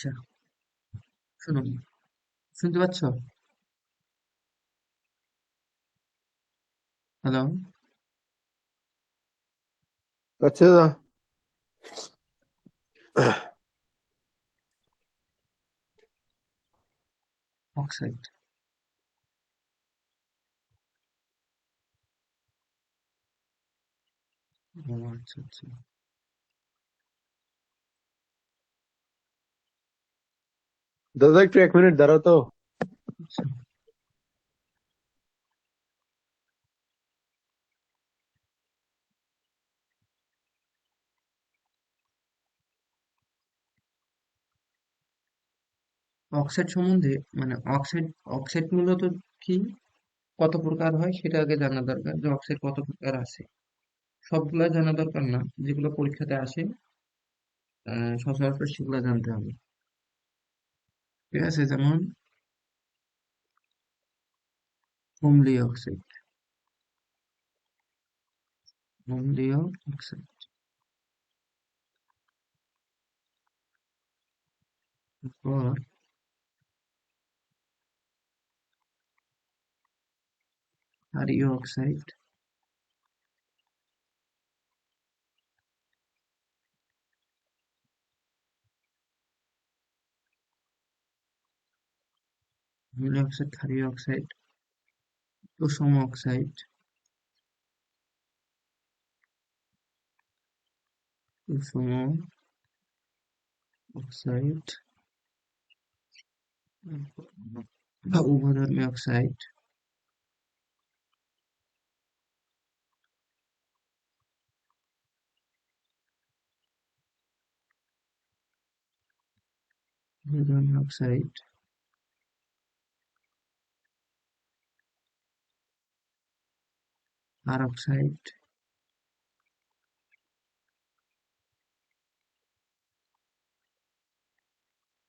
আচ্ছা, শুনুন, শুনতে পাচ্ছ? হ্যালো। আচ্ছা। অক্সাইড। ও আচ্ছা আচ্ছা। দাদা একটু 1 মিনিট দাঁড়াও তো। আচ্ছা, অক্সাইড সম্বন্ধে মানে অক্সাইড অক্সাইড মূলত কি, কত প্রকার হয় সেটা আগে জানা দরকার, যে অক্সাইড কত প্রকার আছে। সবগুলা জানা দরকার না, যেগুলো পরীক্ষাতে আসে সচরাচর সেগুলো জানতে হবে। ঠিক আছে, যেমন অম্লীয় অক্সাইড। অম্লীয় অক্সাইড। তারপর ক্ষারীয় অক্সাইড। অম্লীয় অক্সাইড, ক্ষারীয় অক্সাইড, সুষম অক্সাইড, সুষম অক্সাইড বা উভধর্মী অক্সাইড, উভধর্মী অক্সাইড, আর অক্সাইড,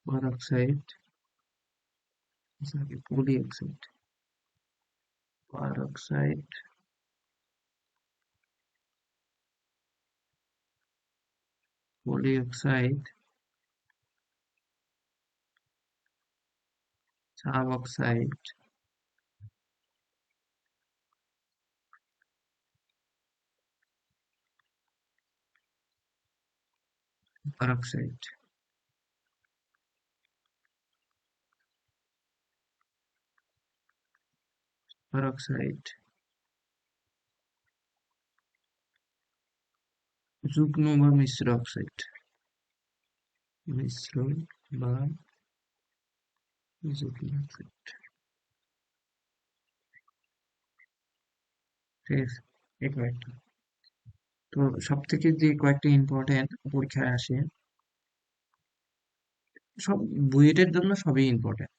আর অক্সাইড, পলি অক্সাইড, আর অক্সাইড, পলি অক্সাইড, সাব অক্সাইড, আর অক্সাইড, আর অক্সাইড, যুগ্ম বা মিশ্র অক্সাইড, মিশ্র বা যুগ্ম অক্সাইড। ঠিক আছে, এই কয়েকটা। তো সব থেকে যে কয়েকটা ইম্পর্টেন্ট পরীক্ষায় আসে, সব বুয়েটের জন্য সবই ইম্পর্টেন্ট।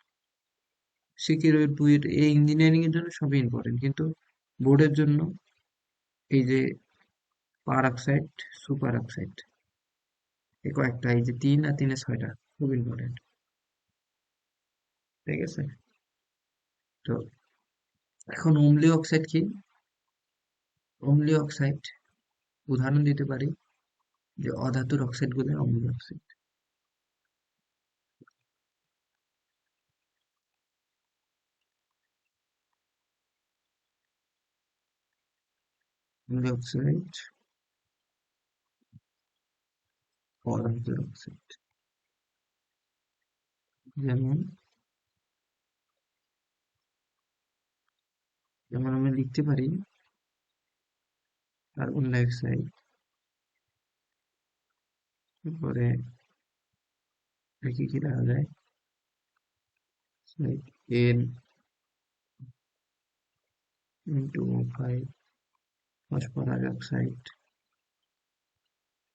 সিকিউর বুয়েট এই ইঞ্জিনিয়ারিং এর জন্য সবই ইম্পর্টেন্ট, কিন্তু বোর্ডের জন্য এই যে পার অক্সাইড, সুপার অক্সাইড, এই কয়েকটা, এই যে 3 আর 3 এ 6টা খুব ইম্পর্টেন্ট। ঠিক আছে, তো এখন অম্লীয় অক্সাইড কি? অম্লীয় অক্সাইড উদাহরণ দিতে পারি যে অধাতুর অক্সাইড গুলো অম্লীয় অক্সাইড। অম্লীয় অক্সাইড, অধাতুর অক্সাইড, যেমন যেমন আমরা লিখতে পারি কার্বন ডাই অক্সাইড, তারপরে কি লেখা যায়, N into 5 phosphorus oxide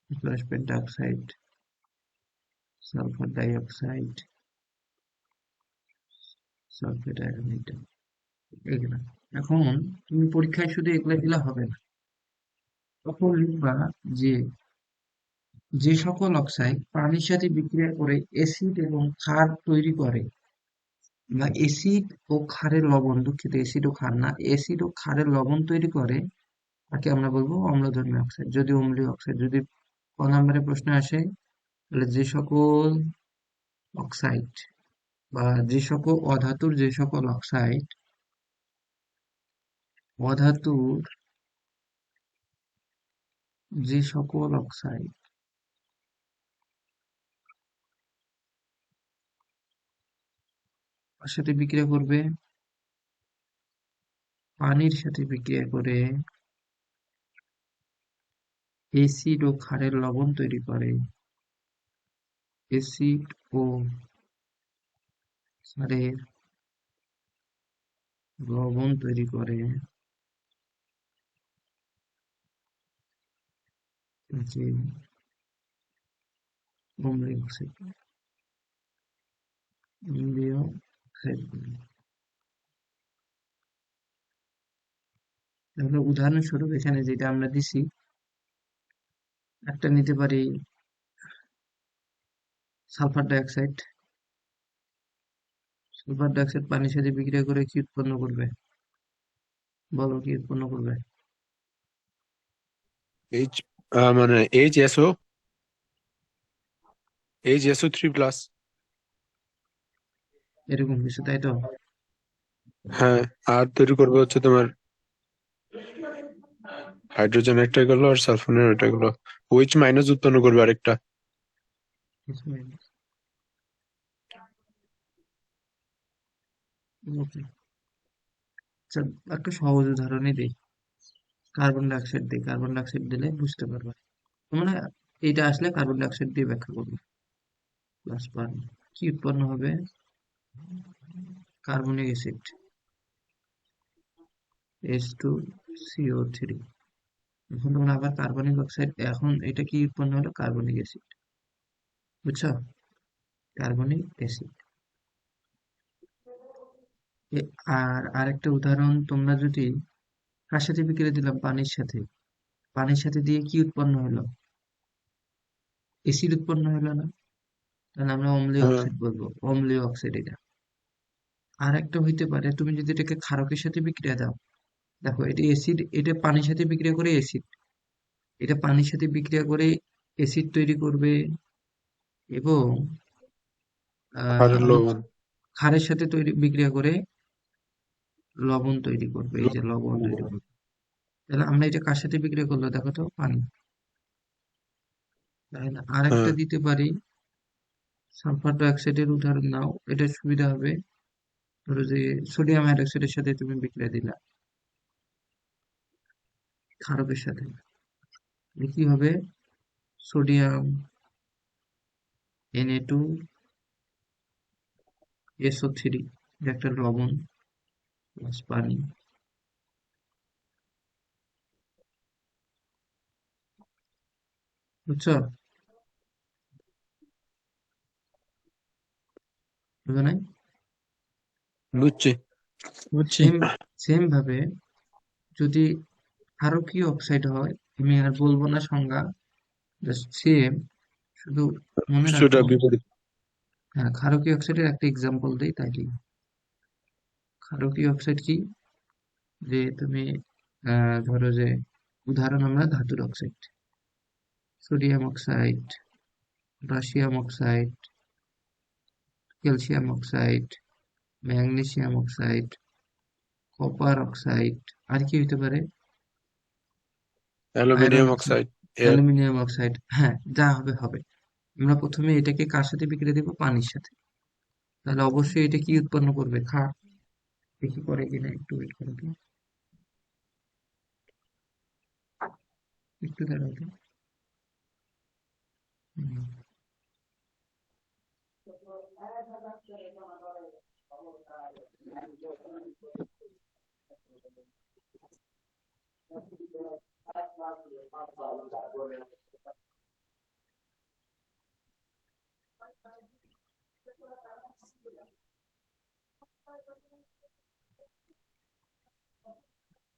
plus pentoxide, sulphur dioxide, sulphate ion, এগুলা। এখন তুমি পরীক্ষায় শুধু এগুলা দিলে হবে না, তখন লিখবা যে যে সকল অক্সাইড পানির সাথে বিক্রিয়া করে অ্যাসিড এবং ক্ষার তৈরি করে, বা অ্যাসিড ও ক্ষারের লবণ, দুঃখিত, অ্যাসিড ও ক্ষার না, অ্যাসিড ও ক্ষারের লবণ তৈরি করে, তাকে আমরা বলবো অম্লধর্মী অক্সাইড। যদি অম্লীয় অক্সাইড, যদি ক নম্বরে প্রশ্ন আসে, তাহলে যে সকল অক্সাইড বা যে সকল অধাতুর যে সকল অক্সাইড অধাতুর যে সকল অক্সাইড তার সাথে বিক্রিয়া করবে, পানির সাথে বিক্রিয়া করে এসিড ও ক্ষারের লবণ তৈরি করে। এসিড ও ক্ষারের লবণ তৈরি করে যে অম্লীয় অক্সাইড, অম্লীয় অক্সাইড বলে। তাহলে উদাহরণস্বরূপ এখানে যেটা আমরা দিছি, একটা নিতে পারি সালফার ডাইঅক্সাইড। সালফার ডাইঅক্সাইড পানির সাথে বিক্রিয়া করে কি উৎপন্ন করবে? বলো কি উৎপন্ন করবে? এইচ মানে এইচ এসও 3+। এরকম কিছু, তাই তো? হ্যাঁ, আর তৈরি করবে হচ্ছে তোমার হাইড্রোজেন একটা গেলো আর সালফোনের একটা গেলো। OH- উৎপন্ন করবে আরেকটা। ওকে, আচ্ছা, একটা সহজ উদাহরণই দিই। কার্বন ডাইঅক্সাইড দিই, কার্বন ডাইঅক্সাইড দিলে বুঝতে পারবে। মানে এইটা আসলে কার্বন ডাইঅক্সাইড দিয়ে ব্যাখ্যা করবে। প্লাস পানি, কি উৎপন্ন হবে? Carbonic acid, H2CO3। এখন তোমরা আবার কার্বনিক অক্সাইড, এখন এটা কি উৎপন্ন হলো? Carbonic acid. বুঝছো? Carbonic acid. আর আরেকটা উদাহরণ, তোমরা যদি কার সাথে বিক্রিয়া দিলাম? পানির সাথে। পানির সাথে দিয়ে কি উৎপন্ন হলো? অ্যাসিড উৎপন্ন হলো না? তাহলে আমরা অম্লীয় হ্যাঁ, অক্সাইড বলবো, অম্লীয় অক্সাইড এটা। আর একটা হইতে পারে, তুমি যদি এটাকে ক্ষারকের সাথে বিক্রিয়া দাও, দেখো এটা অ্যাসিড, এটা পানির সাথে বিক্রিয়া করে অ্যাসিড, এটা পানির সাথে বিক্রিয়া করে অ্যাসিড তৈরি করবে, এবং ক্ষারের হচ্ছে লবণ। ক্ষারের সাথে তৈরি বিক্রিয়া করে লবণ তৈরি করবে, এই যে লবণ তৈরি করবে। তাহলে আমরা এটা কার সাথে বিক্রিয়া করলো দেখো তো? পানি। তাহলে আরেকটা হ্যাঁ, দিতে পারি, সালফার ডাইঅক্সাইডের উদাহরণ নাও, এটা সুবিধা হবে। ধরো যে সোডিয়াম হাইড্রোক্সাইডের সাথে তুমি বিক্রিয়া দিলা ক্ষারকের সাথে, তাহলে কি হবে? সোডিয়াম Na2SO3, এটা একটা লবণ প্লাস পানি। বুঝছো? বুঝো নাই? বুঝছি বুঝছি। সেম সেম ভাবে যদি ক্ষারকীয় অক্সাইড হয়, আমি আর বলবো না সংজ্ঞা, জাস্ট সেম, শুধু মনে সেটা রাখো। বিপরীত। হ্যাঁ, ক্ষারকীয় অক্সাইডের একটা এক্সাম্পল দিই তাইলে। ক্ষারকীয় অক্সাইড কি? যে তুমি ধরো যে উদাহরণ আমরা ধাতুর oxide, sodium oxide, potassium oxide, calcium oxide, magnesium oxide, copper oxide, আর কি হইতে পারে? আয়রন অ্যালুমিনিয়াম অক্সাইড, অক্সাইড এর। Aluminium oxide. হ্যাঁ, যা হবে হবে। আমরা প্রথমে এটাকে কার সাথে বিক্রিয়া দেবো? পানির সাথে। তাহলে অবশ্যই এটা কি উৎপন্ন করবে? ক্ষার। দেখি করে কিনা, একটু ওয়েট করো তো, একটু দাঁড়াও তো। হুম,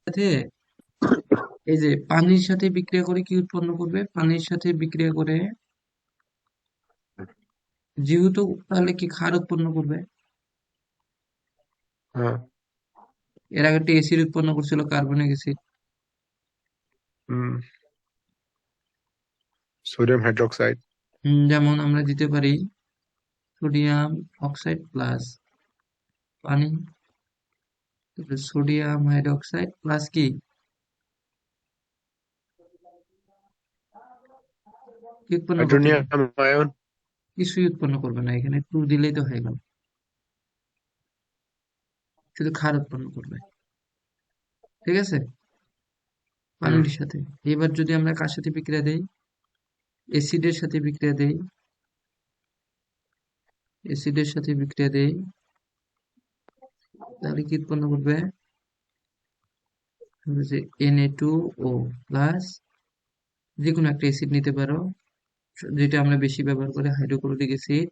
সাথে এই যে পানির সাথে বিক্রিয়া করে কি উৎপন্ন করবে? পানির সাথে বিক্রিয়া করে, যেহেতু, তাহলে কি ক্ষার উৎপন্ন করবে? হ্যাঁ। এর আগে একটা অ্যাসিড উৎপন্ন করছিল, কার্বনিক অ্যাসিড। হুম। Sodium hydroxide. যেমন আমরা দিতে পারি সোডিয়াম অক্সাইড প্লাস পানি, সোডিয়াম হাইড্রোক্সাইড প্লাস কি কি উৎপন্ন করতেছে? Hydronium ion. কিছুই উৎপন্ন করবে না, এখানে টু দিলেই তো হয়ে গেল, শুধু ক্ষার উৎপন্ন করবে। ঠিক আছে, হুম। পানির সাথে। এবার যদি আমরা কার সাথে বিক্রিয়া দেই, অ্যাসিডের সাথে বিক্রিয়া দেই, অ্যাসিডের সাথে বিক্রিয়া দেই, তাহলে কি উৎপন্ন করবে? হবে যে Na2O প্লাস, যে কোনো একটা অ্যাসিড নিতে পারো, যেটা আমরা বেশি ব্যবহার করি হাইড্রোক্লোরিক অ্যাসিড।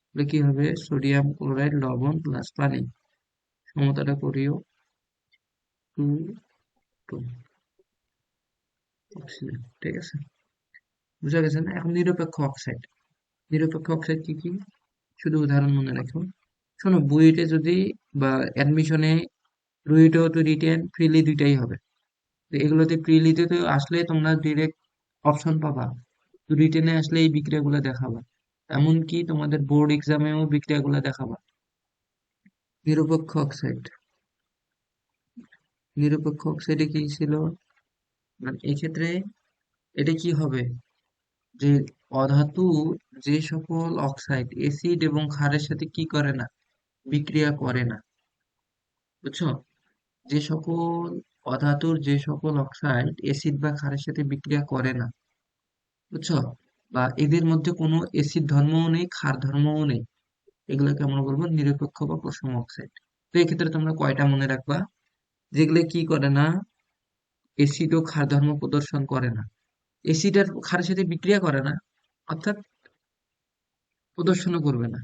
তাহলে কি হবে? সোডিয়াম ক্লোরাইড লবণ প্লাস পানি, সমতাটা করিও, 2 2 অক্সিজেন। ঠিক আছে, বুঝা গেছে না? এখন নিরপেক্ষ অক্সাইড, নিরপেক্ষ অক্সাইড কি কি শুধু উদাহরণ মনে রাখো। শোনো, বুয়েটে যদি বা অ্যাডমিশনে রুয়েটে তো রিটেন ফ্রিলি দুইটাই হবে। তো এগুলোতে প্রিলিতে তো আসলে তোমরা ডিরেক্ট অপশন পাবা, তো রিটেনে আসলে এই বিক্রিয়াগুলো দেখাবা, এমনকি তোমাদের বোর্ড এক্সামেও বিক্রিয়াগুলো দেখাবা। নিরপেক্ষ অক্সাইড, নিরপেক্ষ অক্সাইডে কি ছিল, মানে এই ক্ষেত্রে এটা কি হবে, যে অধাতু যে সকল অক্সাইড এসিড এবং ক্ষারের সাথে কি করে না, বিক্রিয়া করে না, বুঝছো? যে সকল অধাতুর যে সকল অক্সাইড এসিড বা ক্ষারের সাথে বিক্রিয়া করে না, বুঝছো, বা এদের মধ্যে কোনো এসিড ধর্মও নেই ক্ষার ধর্মও নেই, এগুলোকে আমরা বলবো নিরপেক্ষ বা প্রশম অক্সাইড। তো এক্ষেত্রে তোমরা কয়টা মনে রাখবা, যেগুলো কি করে না, এসিড ও ক্ষার ধর্ম প্রদর্শন করে না, এসিড আর ক্ষারের সাথে বিক্রিয়া করে না, অর্থাৎ প্রদর্শনও করবে না,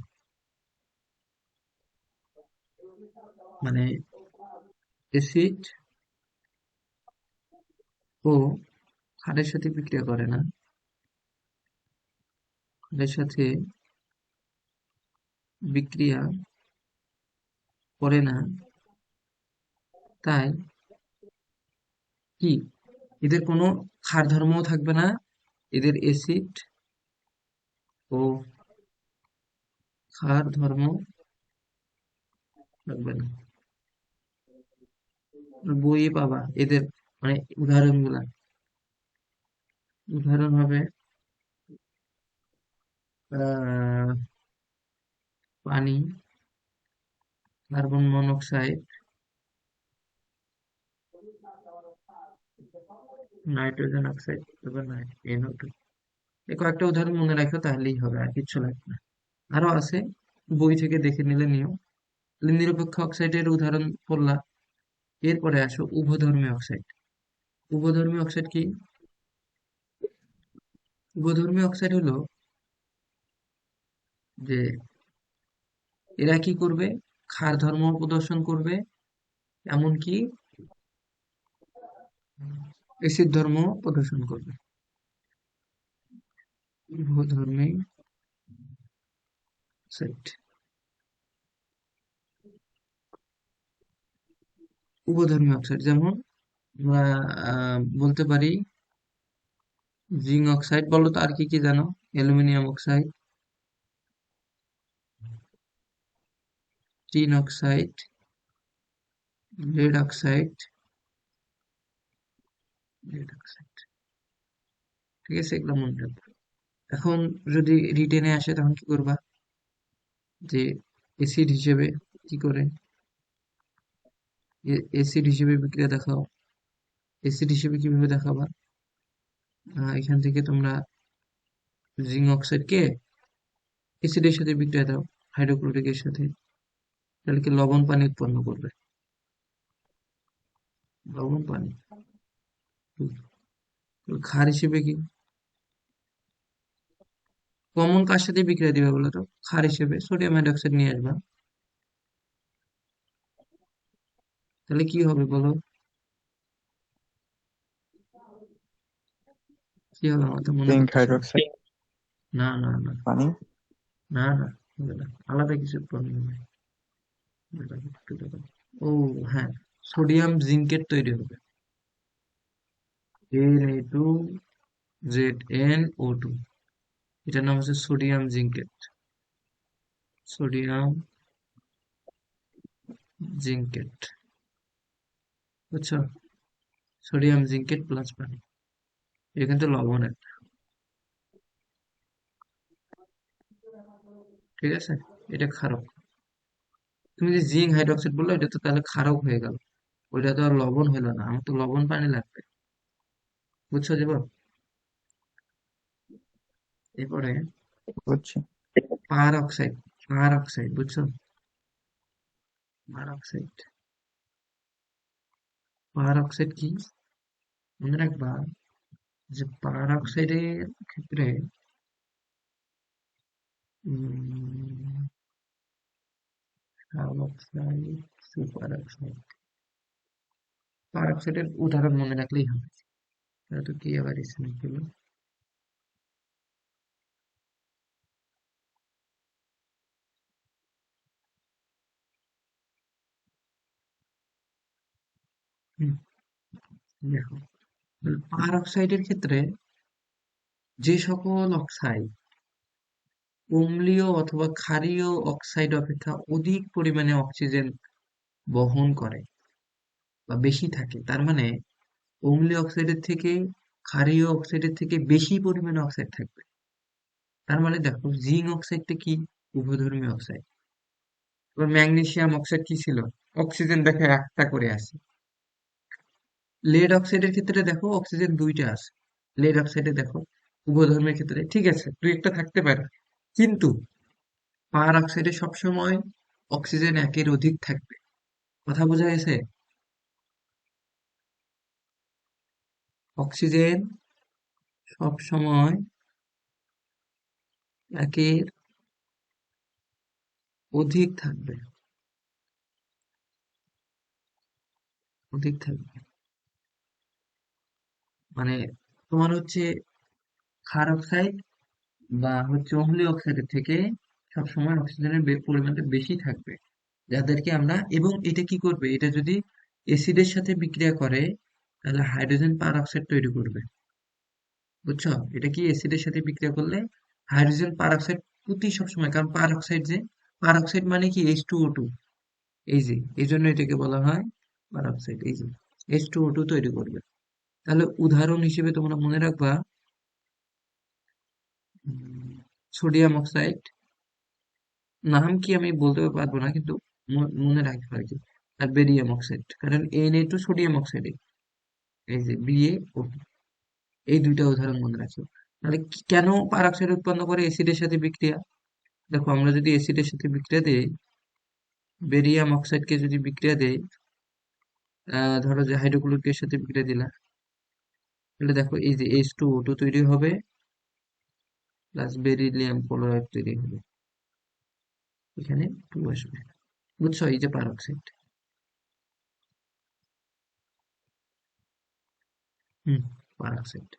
মানে এসিড ও ক্ষারের সাথে বিক্রিয়া করে না, ক্ষারের সাথে বিক্রিয়া করে না, তাই কি এদের কোনো ক্ষার ধর্মও থাকবে না, এদের এসিড ও ক্ষার ধর্ম থাকবে না। বইয়ে পাবা এদের মানে উদাহরণ গুলা, উদাহরণ হবে আহ পানি, কার্বন মনোক্সাইড, নাইট্রোজেন অক্সাইড, তারপর NO2। এই কয়েকটা উদাহরণ মনে রাখো, তাহলেই হবে, আর কিচ্ছু লাগবে না। আরো আছে, বই থেকে দেখে নিলে নিও। তাহলে নিরপেক্ষ অক্সাইডের উদাহরণ পড়লা, এরপরে আসো উভধর্মী অক্সাইড। উভধর্মী অক্সাইড কি? উভধর্মী অক্সাইড হলো যে এরা কি করবে, ক্ষার ধর্ম প্রদর্শন করবে, এমনকি এসিড ধর্ম প্রদর্শন করবে। উভধর্মী অক্সাইড, উভধর্মী অক্সাইড যেমন আমরা বলতে পারি জিঙ্ক অক্সাইড, বলো তো আর কি কি জানো? Aluminium oxide, tin oxide, lead oxide, lead oxide. ঠিক আছে, এগুলো মনে রাখবে। এখন যদি রিটেনে আসে তখন কি করবা, যে এসিড হিসেবে কি করে, এসিড হিসেবে বিক্রিয়া দেখাও, এসিড হিসেবে কিভাবে দেখাবা? এখান থেকে তোমরা জিঙ্ক অক্সাইডকে এসিডের সাথে বিক্রিয়া দাও, হাইড্রোক্লোরিকের সাথে, তাহলে কি লবণ পানি উৎপন্ন করবে, লবণ পানি। ক্ষার হিসেবে কি, কমন কার সাথে বিক্রিয়া দিবে বলো তো? ক্ষার হিসেবে সোডিয়াম হাইড্রোক্সাইড নিয়ে আসবা, তাহলে কি হবে বলো, কি হবে আমার তো মনে জিঙ্ক পড়তেছে না। হাইড্রোক্সাইড না না না, পানি। না না, হবে না, আলাদা কিছু উৎপন্ন হবে। ও হ্যাঁ, সোডিয়াম জিঙ্কেট তৈরি হবে, Na2ZnO2, এটার নাম হচ্ছে সোডিয়াম জিঙ্কেট। সোডিয়াম জিঙ্কেট, বুঝছো? সোডিয়াম জিঙ্কেট প্লাস পানি, এটা কিন্তু লবণ একটা, ঠিক আছে? এটা ক্ষারক। তুমি যে জিঙ্ক হাইড্রোক্সাইড বললো, এটা তো তাহলে ক্ষারক হয়ে গেল, ওইটা তো আর লবণ হলো না, আমার তো লবণ পানি লাগবে, বুঝছো যে? এরপরে বুঝছি। পার অক্সাইড, পার অক্সাইড বুঝছো? পার অক্সাইড, পার অক্সাইড কি মনে রাখবা, যে পার অক্সাইডের ক্ষেত্রে সাব অক্সাইড, সুপার অক্সাইড, পার অক্সাইডের উদাহরণ মনে রাখলেই হবে। তাহলে তো কি আবার এখানে পেলো? হুম, দেখো, পার অক্সাইডের ক্ষেত্রে যে সকল অক্সাইড অম্লীয় অথবা ক্ষারীয় অক্সাইড অপেক্ষা অধিক পরিমাণে অক্সিজেন বহন করে বা বেশি থাকে, তার মানে অম্লীয় অক্সাইডের থেকে ক্ষারীয় অক্সাইডের থেকে বেশি পরিমাণে অক্সাইড থাকবে। তার মানে দেখো, জিঙ্ক অক্সাইডটা কি? উভধর্মী অক্সাইড। এবার ম্যাগনেসিয়াম অক্সাইড কি ছিল? অক্সিজেন দেখো একটা করে আছে। লেড অক্সাইডের ক্ষেত্রে দেখো অক্সিজেন দুইটা আছে। লেড অক্সাইডে দেখো উভধর্মের ক্ষেত্রে ঠিক আছে দুই একটা থাকতে পারে, কিন্তু পার অক্সাইডে সবসময় অক্সিজেন একের অধিক থাকবে। কথা বোঝা গেছে? অক্সিজেন সবসময় একের অধিক থাকবে, অধিক থাকবে। মানে তোমার হচ্ছে ক্ষার অক্সাইড বা হচ্ছে অম্লীয় অক্সাইডের থেকে সবসময় অক্সিজেনের পরিমাণটা বেশি থাকবে, যাদেরকে আমরা, এবং এটা কি করবে, এটা যদি অ্যাসিডের সাথে বিক্রিয়া করে তাহলে হাইড্রোজেন পার অক্সাইড তৈরি করবে, বুঝছো? এটা কি অ্যাসিডের সাথে বিক্রিয়া করলে হাইড্রোজেন পার অক্সাইড প্রতি সবসময়, কারণ পার অক্সাইড যে, পার অক্সাইড মানে কি H2O2, এই যে এই জন্য এটাকে বলা হয় পার অক্সাইড, এই যে H2O2 তৈরি করবে। তাহলে উদাহরণ হিসেবে তোমরা মনে রাখবা সোডিয়াম অক্সাইড, নাম কি আমি বলতে পারবো না, কিন্তু মনে রাখবে আর কি। আর বেরিয়াম অক্সাইড, কারণ Na2 সোডিয়াম অক্সাইড, এই যে BaO2, এই দুইটা উদাহরণ মনে রাখো। তাহলে কেন পার অক্সাইড উৎপন্ন করে অ্যাসিডের সাথে বিক্রিয়া? দেখো, আমরা যদি অ্যাসিডের সাথে বিক্রিয়া দেই, বেরিয়াম অক্সাইডকে যদি বিক্রিয়া দেই, ধরো যে হাইড্রোক্লোরিকের সাথে বিক্রিয়া দিলা, তাহলে দেখো এই যে H2O2 তৈরি হবে প্লাস বেরিলিয়াম ক্লোরাইড তৈরি হবে, এখানে 2 আসবে, বুঝছো? এই যে পার অক্সাইড। হুম, পার অক্সাইড।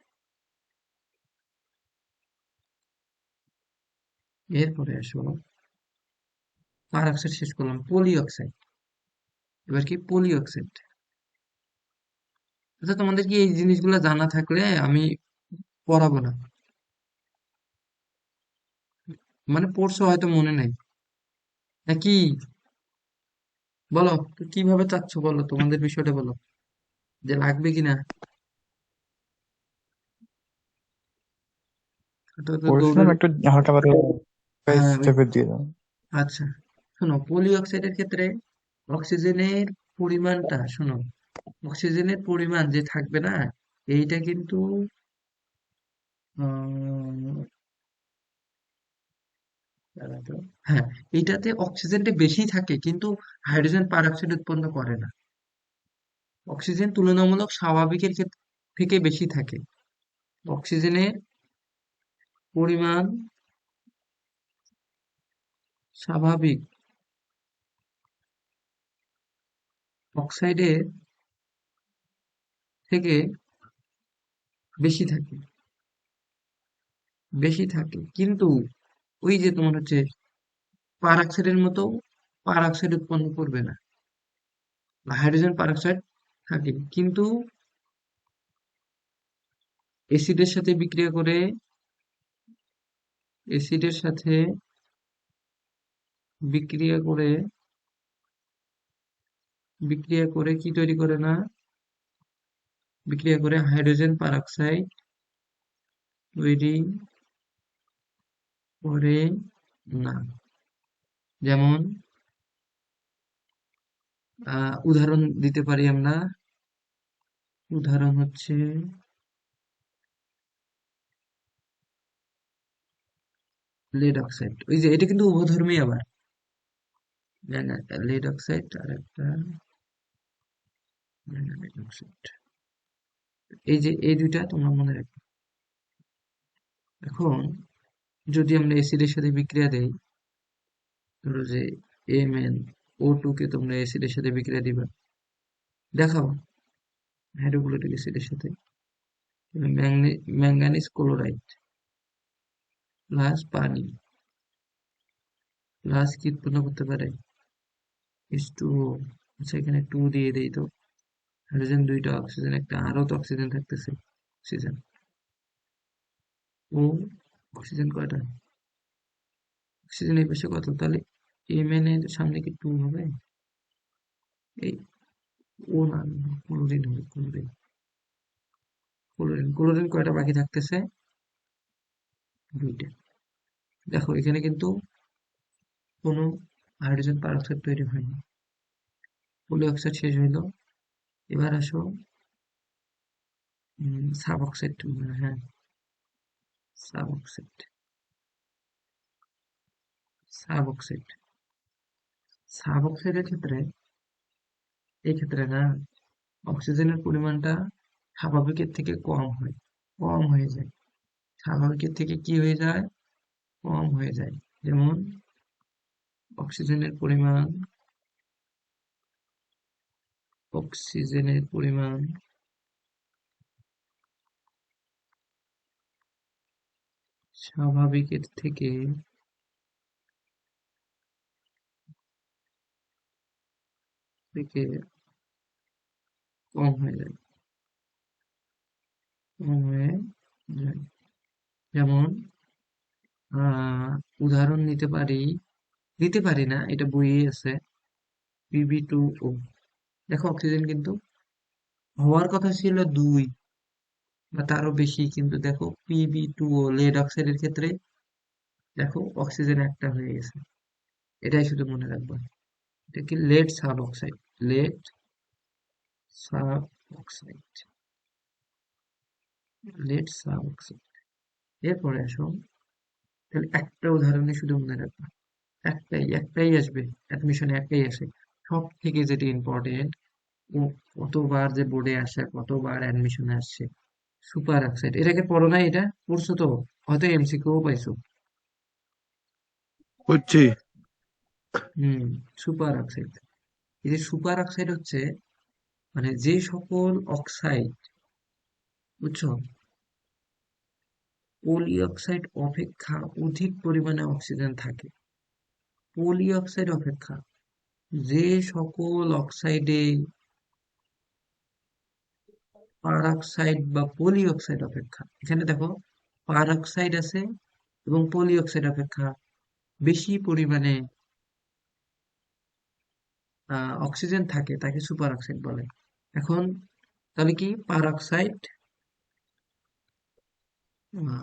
এরপরে আসো, পার অক্সাইড শেষ করলাম, পলি অক্সাইড। এবার কি পলি অক্সাইড? আচ্ছা, তোমাদের কি এই জিনিসগুলো জানা থাকলে আমি পড়াবো না, মানে পড়ছো হয়তো মনে নাই নাকি? বলো তো কিভাবে চাচ্ছ, বলো তোমাদের বিষয়টা বলো, যে লাগবে কিনা। তো তো পড়ছিলাম দৌড়ের, একটু, হালকা পাতলা পেজ হ্যাঁ টাইপের দিয়ে দাও। আচ্ছা, শোনো, পলি অক্সাইডের ক্ষেত্রে অক্সিজেনের পরিমাণটা, শোনো, অক্সিজেনের পরিমাণ যে থাকবে না, এইটা কিন্তু আহ, দাঁড়াও, হ্যাঁ, এইটাতে অক্সিজেনটা বেশি থাকে কিন্তু হাইড্রোজেন পার অক্সাইড উৎপন্ন করে না। অক্সিজেন তুলনামূলক স্বাভাবিকের থেকে বেশি থাকে। অক্সিজেনের পরিমাণ স্বাভাবিক অক্সাইডের থেকে বেশি থাকে, বেশি থাকে, কিন্তু ওই যে তোমার হচ্ছে পার অক্সাইডের মতো পার অক্সাইড উৎপন্ন করবে না, বা হাইড্রোজেন পার অক্সাইড থাকে, কিন্তু অ্যাসিডের সাথে বিক্রিয়া করে, অ্যাসিডের সাথে বিক্রিয়া করে কি তৈরি করে না? বিক্রিয়া করে হাইড্রোজেন পারঅক্সাইড তৈরি করে না। যেমন উদাহরণ দিতে পারি আমরা। উদাহরণ হচ্ছে লেড অক্সাইড। ওই যে এটা কিন্তু উভধর্মী আবার। লেড অক্সাইড আর একটা ম্যাঙ্গানিজ অক্সাইড। এই যে এই দুইটা তোমরা মনে রাখবে। এখন যদি আমরা অ্যাসিডের সাথে বিক্রিয়া দেই, ধরো যে MnO2 কে তোমরা অ্যাসিডের সাথে বিক্রিয়া দিবা, দেখাও হাইড্রোক্লোরিক অ্যাসিডের সাথে ম্যাঙ্গানিজ ক্লোরাইড প্লাস পানি প্লাস কি উৎপন্ন করতে পারে? H2O। আচ্ছা, এখানে 2 দিয়ে দেই তো। হাইড্রোজেন দুইটা, অক্সিজেন একটা, আরো তো অক্সিজেন থাকতেছে। অক্সিজেন ও অক্সিজেন কয়টা? অক্সিজেন এই পাশে কত? তাহলে Mn এর সামনে কি 2 হবে? এই ও না, ক্লোরিন হবে, ক্লোরিন। ক্লোরিন কয়টা বাকি থাকতেছে? দুইটা। দেখো এখানে কিন্তু কোনো হাইড্রোজেন পারঅক্সাইড তৈরি হয়নি। পলি অক্সাইড শেষ হইলো। এবার আসো সাব অক্সাইড। হ্যাঁ, sub oxide. Sub oxide sub অক্সাইডের ক্ষেত্রে, এই ক্ষেত্রে না, অক্সিজেনের পরিমাণটা স্বাভাবিকের থেকে কম হয়ে যায়। স্বাভাবিকের থেকে কি হয়ে যায়? কম হয়ে যায়। যেমন অক্সিজেনের পরিমাণ অক্সিজেনের পরিমাণ স্বাভাবিকের থেকে কম হয়ে যায়। কম হয়ে যায়। যেমন আহ উদাহরণ নিতে পারি না, এটা বইয়ে আছে। Pb2O। দেখো অক্সিজেন কিন্তু হওয়ার কথা ছিল 2 বা তারও বেশি, কিন্তু দেখো Pb2O লেড অক্সাইডের ক্ষেত্রে দেখো অক্সিজেন একটা হয়ে গেছে। এটাই শুধু মনে রাখবা। এটা কি? Lead sub oxide. Lead sub oxide. Lead sub oxide. এরপরে আসো, তাহলে একটা উদাহরণে শুধু মনে রাখবা। একটাই আসবে, অ্যাডমিশনে একটাই আসে। সব থেকে যেটা ইম্পর্টেন্ট, ও কতবার যে বোর্ডে আসে, কতবার অ্যাডমিশনে আসছে, সুপার অক্সাইড। এটাকে পড়ো না? এটা পড়ছো তো, হয়তো এমসিকিউ পাইছো। বুঝছি। হুম, সুপার অক্সাইড। এই যে সুপার অক্সাইড হচ্ছে মানে যে সকল অক্সাইড, বুঝছো, পলি অক্সাইড অপেক্ষা অধিক পরিমাণে অক্সিজেন থাকে। পলি অক্সাইড অপেক্ষা যে সকল অক্সাইডে পারঅক্সাইড বা পলি অক্সাইড অপেক্ষা, এখানে দেখো পারঅক্সাইড আছে এবং পলি অক্সাইড অপেক্ষা বেশি পরিমাণে অক্সিজেন থাকে, তাকে সুপার অক্সাইড বলে। এখন তাহলে কি পারঅক্সাইড?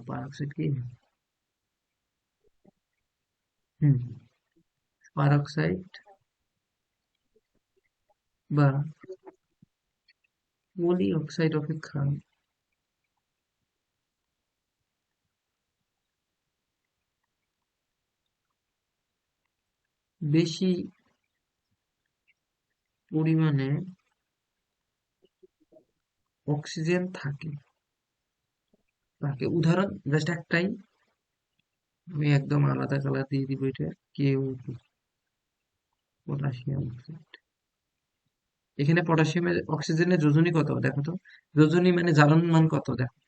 পারঅক্সাইড কি? হুম, পারঅক্সাইড বা পলি অক্সাইড অপেক্ষা বেশি পরিমাণে অক্সিজেন থাকে। উদাহরণ জাস্ট একটাই, আমি একদম আলাদা কালার দিয়ে দিব এটা। কেউ2, পটাশিয়াম অক্সাইড। এখানে পটাশিয়ামের অক্সিজেনের যোজনী কত দেখো তো। যোজনী মানে জ্বালন মান কত দেখো।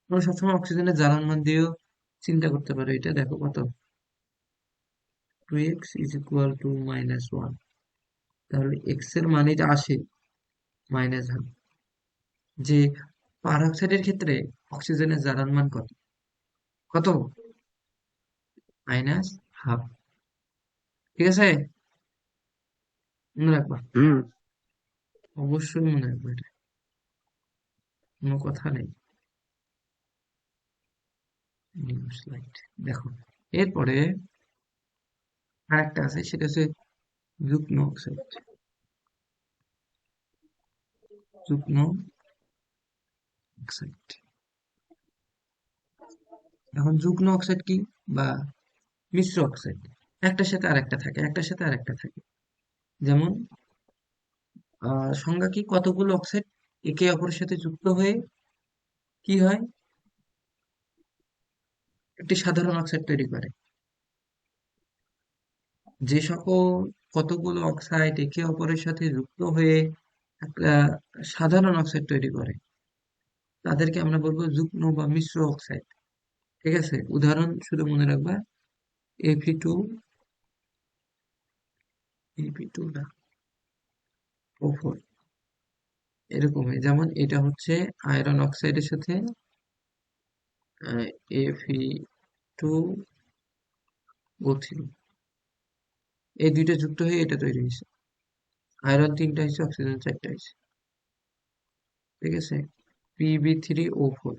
তোমরা সবসময় অক্সিজেনের জ্বালন মান দিয়েও চিন্তা করতে পারো। এটা দেখো কত, 2x ইজ ইকুয়াল টু -1। তাহলে এক্স এর মান এটা আসে -1/2। যে পারঅক্সাইডের ক্ষেত্রে অক্সিজেনের জ্বালান মান কত? কত? -1/2। ঠিক আছে, মনে রাখবা, হুম। অবশ্যই মনে রাখবা, এটা কোনো কথা নেই। স্লাইড দেখো, এরপরে আরেকটা আছে, সেটা হচ্ছে যুগ্ম অক্সাইড। যুগ্ম অক্সাইড, এখন যুগ্ম অক্সাইড কি, বা মিশ্র অক্সাইড, একটার সাথে আরেকটা থাকে, একটার সাথে আরেকটা থাকে। যেমন সংজ্ঞা কি, কতগুলো অক্সাইড একে অপরের সাথে যুক্ত হয়ে কি হয়, একটি সাধারণ অক্সাইড তৈরি করে। যে সকল, কতগুলো অক্সাইড একে অপরের সাথে যুক্ত হয়ে একটা সাধারণ অক্সাইড তৈরি করে, তাদেরকে আমরা বলবো যুগ্ম বা মিশ্র অক্সাইড। ঠিক আছে, উদাহরণ শুধু মনে রাখবা, Fe2, Fe2 না, O4, এরকমই। যেমন এটা হচ্ছে আয়রন অক্সাইডের সাথে Fe2O3, এই দুইটা যুক্ত হয়ে এটা তৈরি হয়েছে। আয়রন 3টা হয়েছে, অক্সিজেন 4টা হয়েছে। ঠিক আছে, Pb3O4,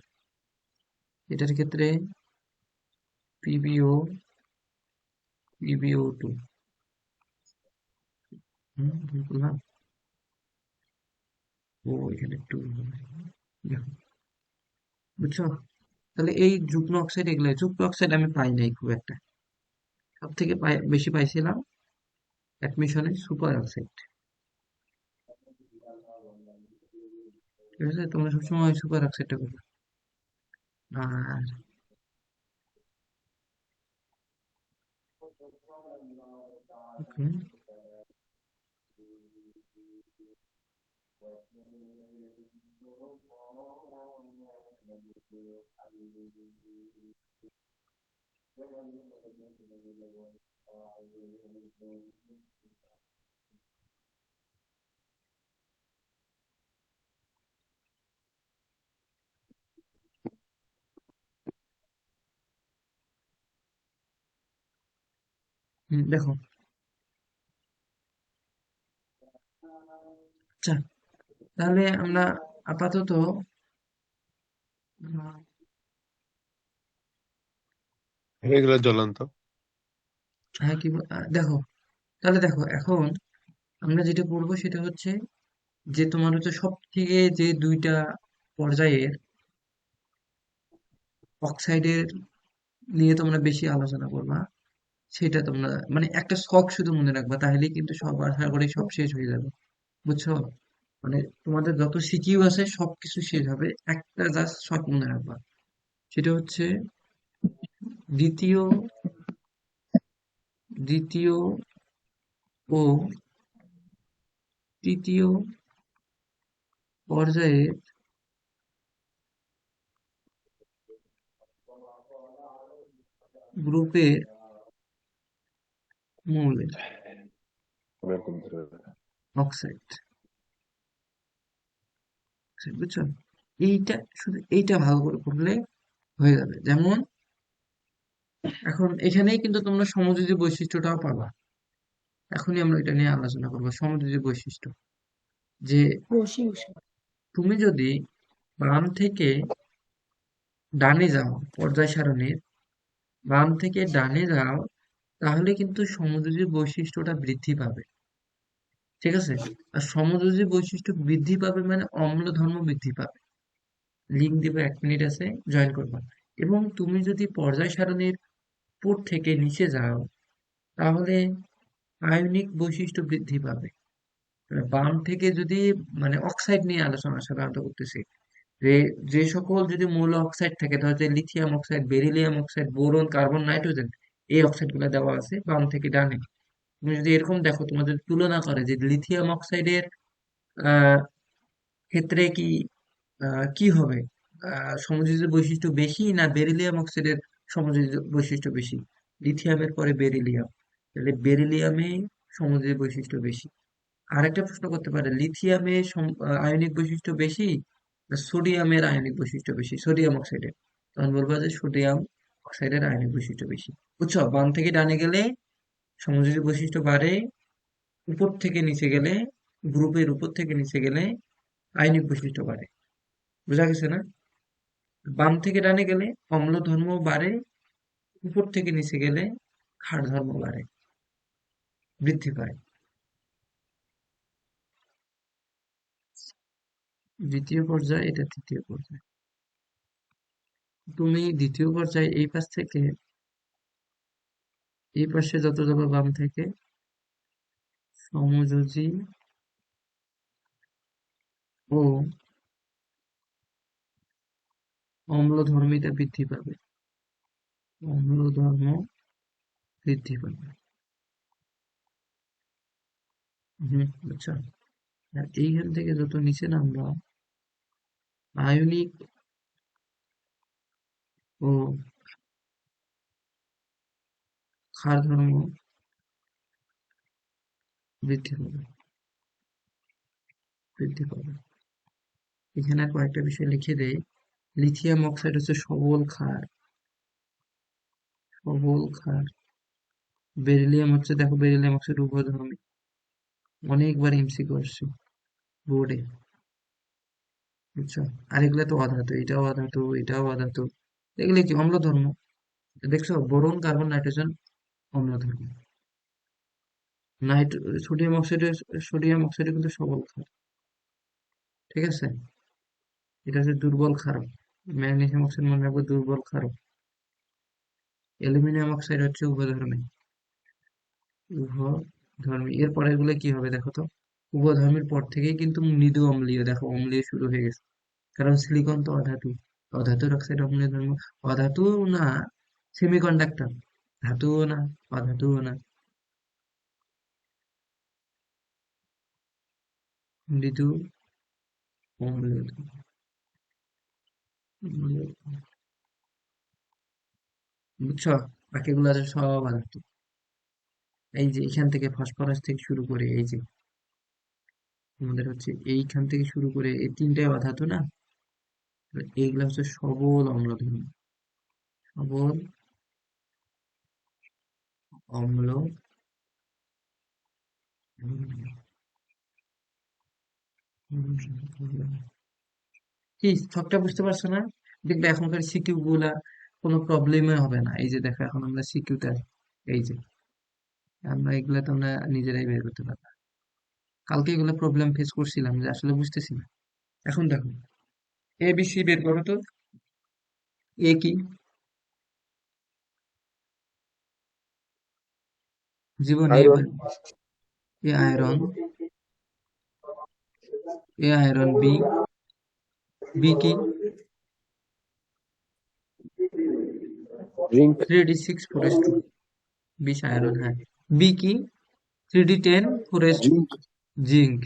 এটার ক্ষেত্রে পিবিও, পিবিও2, বললাম, ও এখানে একটু দেখো, বুঝছো? তাহলে এই যুগ্ম অক্সাইড, এগুলো যুগ্ম অক্সাইড আমি পাই নাই খুব একটা, সব থেকে বেশি পাইছিলাম অ্যাডমিশনে সুপার অক্সাইড। ঠিক আছে, তোমরা সবসময় সুপার অক্সাইডটা করবে। আর okay, দেখো, আচ্ছা, তাহলে আমরা আপাতত এগুলো জ্বলন্ত। হ্যাঁ কি দেখো, তাহলে দেখো এখন আমরা যেটা পড়বো সেটা হচ্ছে যে তোমার হচ্ছে সব থেকে যে দুইটা পর্যায়ের অক্সাইডের নিয়ে তোমরা বেশি আলোচনা করবা, সেটা তোমরা মানে একটা শখ শুধু মনে রাখবা, তাহলেই কিন্তু সব আশা করি সব শেষ হয়ে যাবে। বুঝছো? মানে তোমাদের যত সিকিউ আছে সবকিছু শেষ হবে, একটা জাস্ট শখ মনে রাখবা, সেটা হচ্ছে দ্বিতীয় দ্বিতীয় ও তৃতীয় পর্যায়ের গ্রুপের মৌলের অক্সাইড। বুঝছো? এইটা, শুধু এইটা ভালো করে পড়লে হয়ে যাবে। যেমন এখন এখানেই কিন্তু তোমরা সমযোজী বৈশিষ্ট্যটাও পাবা। এখনই আমরা এটা নিয়ে আলোচনা করবো, সমযোজী বৈশিষ্ট্য। যে তুমি যদি বাম থেকে ডানে যাও, পর্যায় সারণীর বাম থেকে ডানে যাও, তাহলে কিন্তু সমযোজী বৈশিষ্ট্যটা বৃদ্ধি পাবে। ঠিক আছে, আর সমযোজী বৈশিষ্ট্য বৃদ্ধি পাবে মানে অম্ল ধর্ম বৃদ্ধি পাবে। লিঙ্ক দিবে, 1 মিনিট আছে, জয়েন করবা। এবং তুমি যদি পর্যায় সারণীর উপর থেকে নিচে যাও, তাহলে আয়নিক বৈশিষ্ট্য বৃদ্ধি পাবে। বাম থেকে যদি, মানে অক্সাইড নিয়ে আলোচনা সাধারণত করতেছি, যে যে সকল যদি মৌল অক্সাইড থাকে, ধর যে lithium oxide, beryllium oxide, boron, carbon, nitrogen, এই অক্সাইড গুলো দেওয়া আছে বাম থেকে ডানে। তুমি যদি এরকম দেখো, তোমাদের তুলনা করে যে লিথিয়াম অক্সাইডের আহ ক্ষেত্রে কি কি হবে, সমযোজী বৈশিষ্ট্য বেশি না বেরিলিয়াম অক্সাইডের সমযোজী বৈশিষ্ট্য বেশি? লিথিয়ামের পরে বেরিলিয়াম, তাহলে বেরিলিয়ামে সমযোজী বৈশিষ্ট্য বেশি। আরেকটা প্রশ্ন করতে পারে, লিথিয়ামে আয়নিক বৈশিষ্ট্য বেশি না সোডিয়ামের আয়নিক বৈশিষ্ট্য বেশি, সোডিয়াম অক্সাইডের? তখন বলবো যে সোডিয়াম অক্সাইডের আয়নিক বৈশিষ্ট্য বেশি। বুঝছো? বাম থেকে ডানে গেলে সমযোজী বৈশিষ্ট্য বাড়ে উপর থেকে নিচে গেলে, গ্রুপের উপর থেকে নিচে গেলে আয়নিক বৈশিষ্ট্য বাড়ে। বোঝা গেছে না? বাম থেকে ডানে গেলে অম্ল ধর্ম বাড়ে, উপর থেকে নিচে গেলে ক্ষার ধর্ম বাড়ে, বৃদ্ধি পায়। দ্বিতীয় পর্যায়, এটা তৃতীয় পর্যায়। তুমি দ্বিতীয় পর্যায়ে এই পাশ থেকে এই পাশে যত যাবে বাম থেকে, সমযোজী ও অম্লধর্মিতা বৃদ্ধি পাবে। অম্লধর্ম বৃদ্ধি পাবে। আচ্ছা। আর এইখান থেকে যত নিচে নামবা, আয়নিক ও ক্ষার ধর্ম বৃদ্ধি পাবে। বৃদ্ধি পাবে। এখানে আর কয়েকটা বিষয় লিখে দেই। লিথিয়াম অক্সাইড হচ্ছে সবল ক্ষার। সবল ক্ষার। বেরিলিয়াম হচ্ছে, দেখো বেরিলিয়াম অক্সাইড উভয়ধর্মী। অনেকবার এমসিকিউ আসছে বোর্ডে, বুঝছো? আর এগুলো তো অধাতু, এটাও অধাতু, এটাও অধাতু। এগুলো কি অম্ল ধর্ম? দেখছো, বোরন, কার্বন, নাইট্রোজেন অম্ল ধর্ম। সোডিয়াম অক্সাইডের, সোডিয়াম অক্সাইডে কিন্তু সবল ক্ষার। ঠিক আছে? এটা হচ্ছে দুর্বল ক্ষারক। ম্যাগনেসিয়াম অক্সাইড মনে রাখবো দুর্বল ক্ষারক। অ্যালুমিনিয়াম অক্সাইড হচ্ছে উভয়ধর্মী। উভধর্মী। এর পরের গুলো কি হবে দেখো তো? উভধর্মীর পর থেকেই কিন্তু মৃদু অম্লীয়, দেখো অম্লীয় শুরু হয়ে গেছে। কারণ সিলিকন তো অধাতু। অধাতুর অক্সাইড অম্লীয় ধর্ম। অধাতু না, সেমিকন্ডাক্টর। ধাতুও না, অধাতুও না, মৃদু অম্লীয় ধর্ম। বুঝছো? বাকিগুলো আছে সব অধাতু। এই যে এখান থেকে ফসফরাস থেকে শুরু করে, এই যে আমাদের হচ্ছে এইখান থেকে শুরু করে এই তিনটাই অধাতু না? এইগুলা হচ্ছে সবল অম্লধর্মী। সবল অম্ল কি ছকটা বুঝতে পারছো না? দেখবে এখনকার সিকিউ গুলা কোনো প্রবলেমই হবে না। এই যে দেখো, এখন আমরা সিকিউতে, এই যে আমরা এগুলা তো আমরা নিজেরাই বের করতে পারবো। কালকে এগুলো প্রবলেম ফেস করছিলাম যে আসলে বুঝতেছি না। এখন দেখো, এ বি সি বের করো তো। এ কি? জীবনে iron. A iron. A iron. B, B কি? জিঙ্ক। 3d6 4s2, 20 আয়রন, হ্যাঁ। বি কি? 3d10 4s2, zinc. Zinc.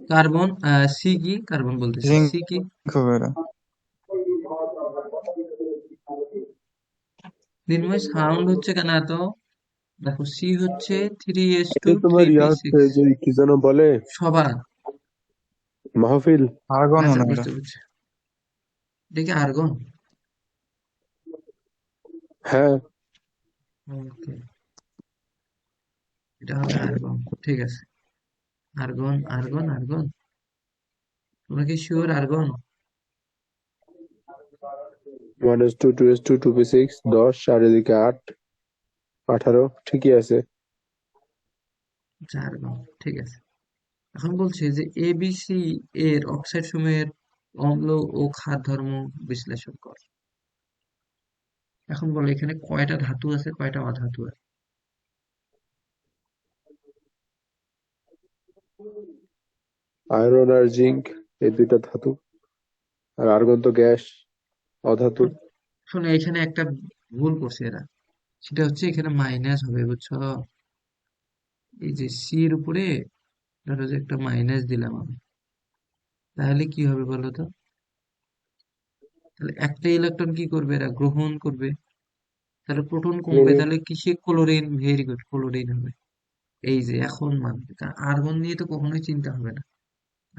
Carbon, C কি? কার্বন বলতেছি, জিঙ্ক সি কি? হবে এটা। নির্ময় সাউন্ড হচ্ছে কেন এত? দেখো, সি হচ্ছে থ্রি এস টু এটা থ্রি তোমার পি ইয়া হচ্ছে সিক্স যে কি যেন বলে, সবার। মাহফিল। আর্গন আচ্ছা, মনে হয় এটা। বুঝতে বুঝছি। এটা কি আর্গন? হ্যাঁ। ওকে, এটা হবে আর্গন। ঠিক আছে। Argon, argon, argon. তোমরা কি sure argon? 1s2 2s2 2p6 10 আর এদিকে 8 18 ঠিকই আছে। আচ্ছা, আর্গন। ঠিক আছে। এখন বলছে যে এবিসি এর অক্সাইড সমূহের অম্ল ও ক্ষার ধর্ম বিশ্লেষণ কর। এখন বলো, এখানে কয়টা ধাতু আছে, কয়টা অধাতু আছে? আয়রন আর জিঙ্ক এই দুইটা ধাতু, আর আর্গন তো গ্যাস, অধাতু। শোন- শোনো, এখানে একটা ভুল করছে এরা। সেটা হচ্ছে এখানে মাইনাস হবে, বুঝছো? এই যে সি এর উপরে ধরো যে একটা মাইনাস দিলাম আমি, তাহলে কি হবে বলো তো? তাহলে একটা ইলেকট্রন কি করবে, এরা গ্রহণ করবে। তাহলে প্রোটন কমবে, ক্লোরিন। তাহলে কিসে? ক্লোরিন। ভেরি গুড, ক্লোরিন হবে। এই যে এখন মানবে, কারণ আর্গন নিয়ে তো কখনোই চিন্তা হবে না।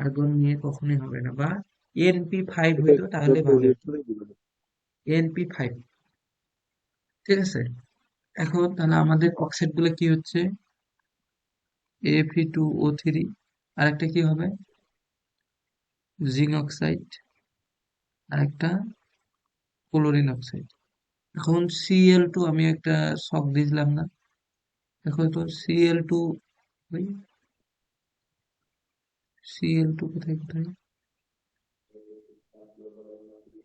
আর্গন নিয়ে কখনোই হবে না। বা NP5 এটা হইতো এটা তাহলে তো ভালো হতো। ইলেকট্রনিক দিবে না। NP5, ঠিক আছে। এখন তাহলে আমাদের অক্সাইড গুলো কি হচ্ছে? Fe2O3, আর একটা কি হবে? জিঙ্ক অক্সাইড, আর একটা ক্লোরিন অক্সাইড। এখন Cl2 আমি একটা শক দিয়েছিলাম না? দেখো তো Cl2, ওই Cl2 কোথায় কোথায়,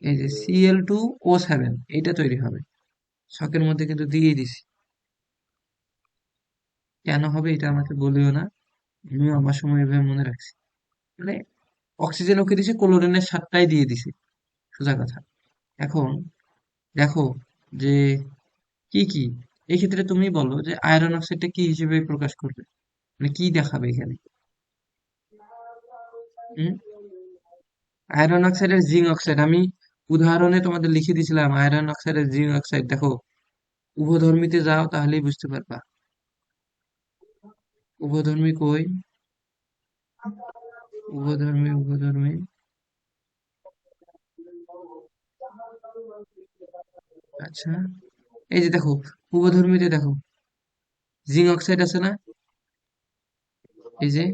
এই যে Cl2O7, এটা তৈরি হবে। শকের মধ্যে কিন্তু দিয়ে দিছি। কেন হবে এটা আমাকে বলিও না, আমিও আমার সময় এভাবে মনে রাখছি। মানে অক্সিজেন ওকে দিছে, ক্লোরিনের সাতটাই দিয়ে দিছে, সোজা কথা। এখন দেখো যে কি কি, এই ক্ষেত্রে তুমি বলো যে আয়রন অক্সাইডটা কি হিসেবে প্রকাশ করবে, মানে কি দেখাবে এখানে? হুম আয়রন অক্সাইডের জিঙ্ক অক্সাইড আমি উদাহরণে তোমাদের লিখে দিয়েছিলাম। আয়রন অক্সাইডের জিঙ্ক অক্সাইড দেখো, উভধর্মীতে যাও তাহলেই বুঝতে পারবা। উভধর্মী কই? উভধর্মী, আচ্ছা, এই যে দেখো, উভধর্মীতে দেখো জিঙ্ক অক্সাইড আছে না? এই যে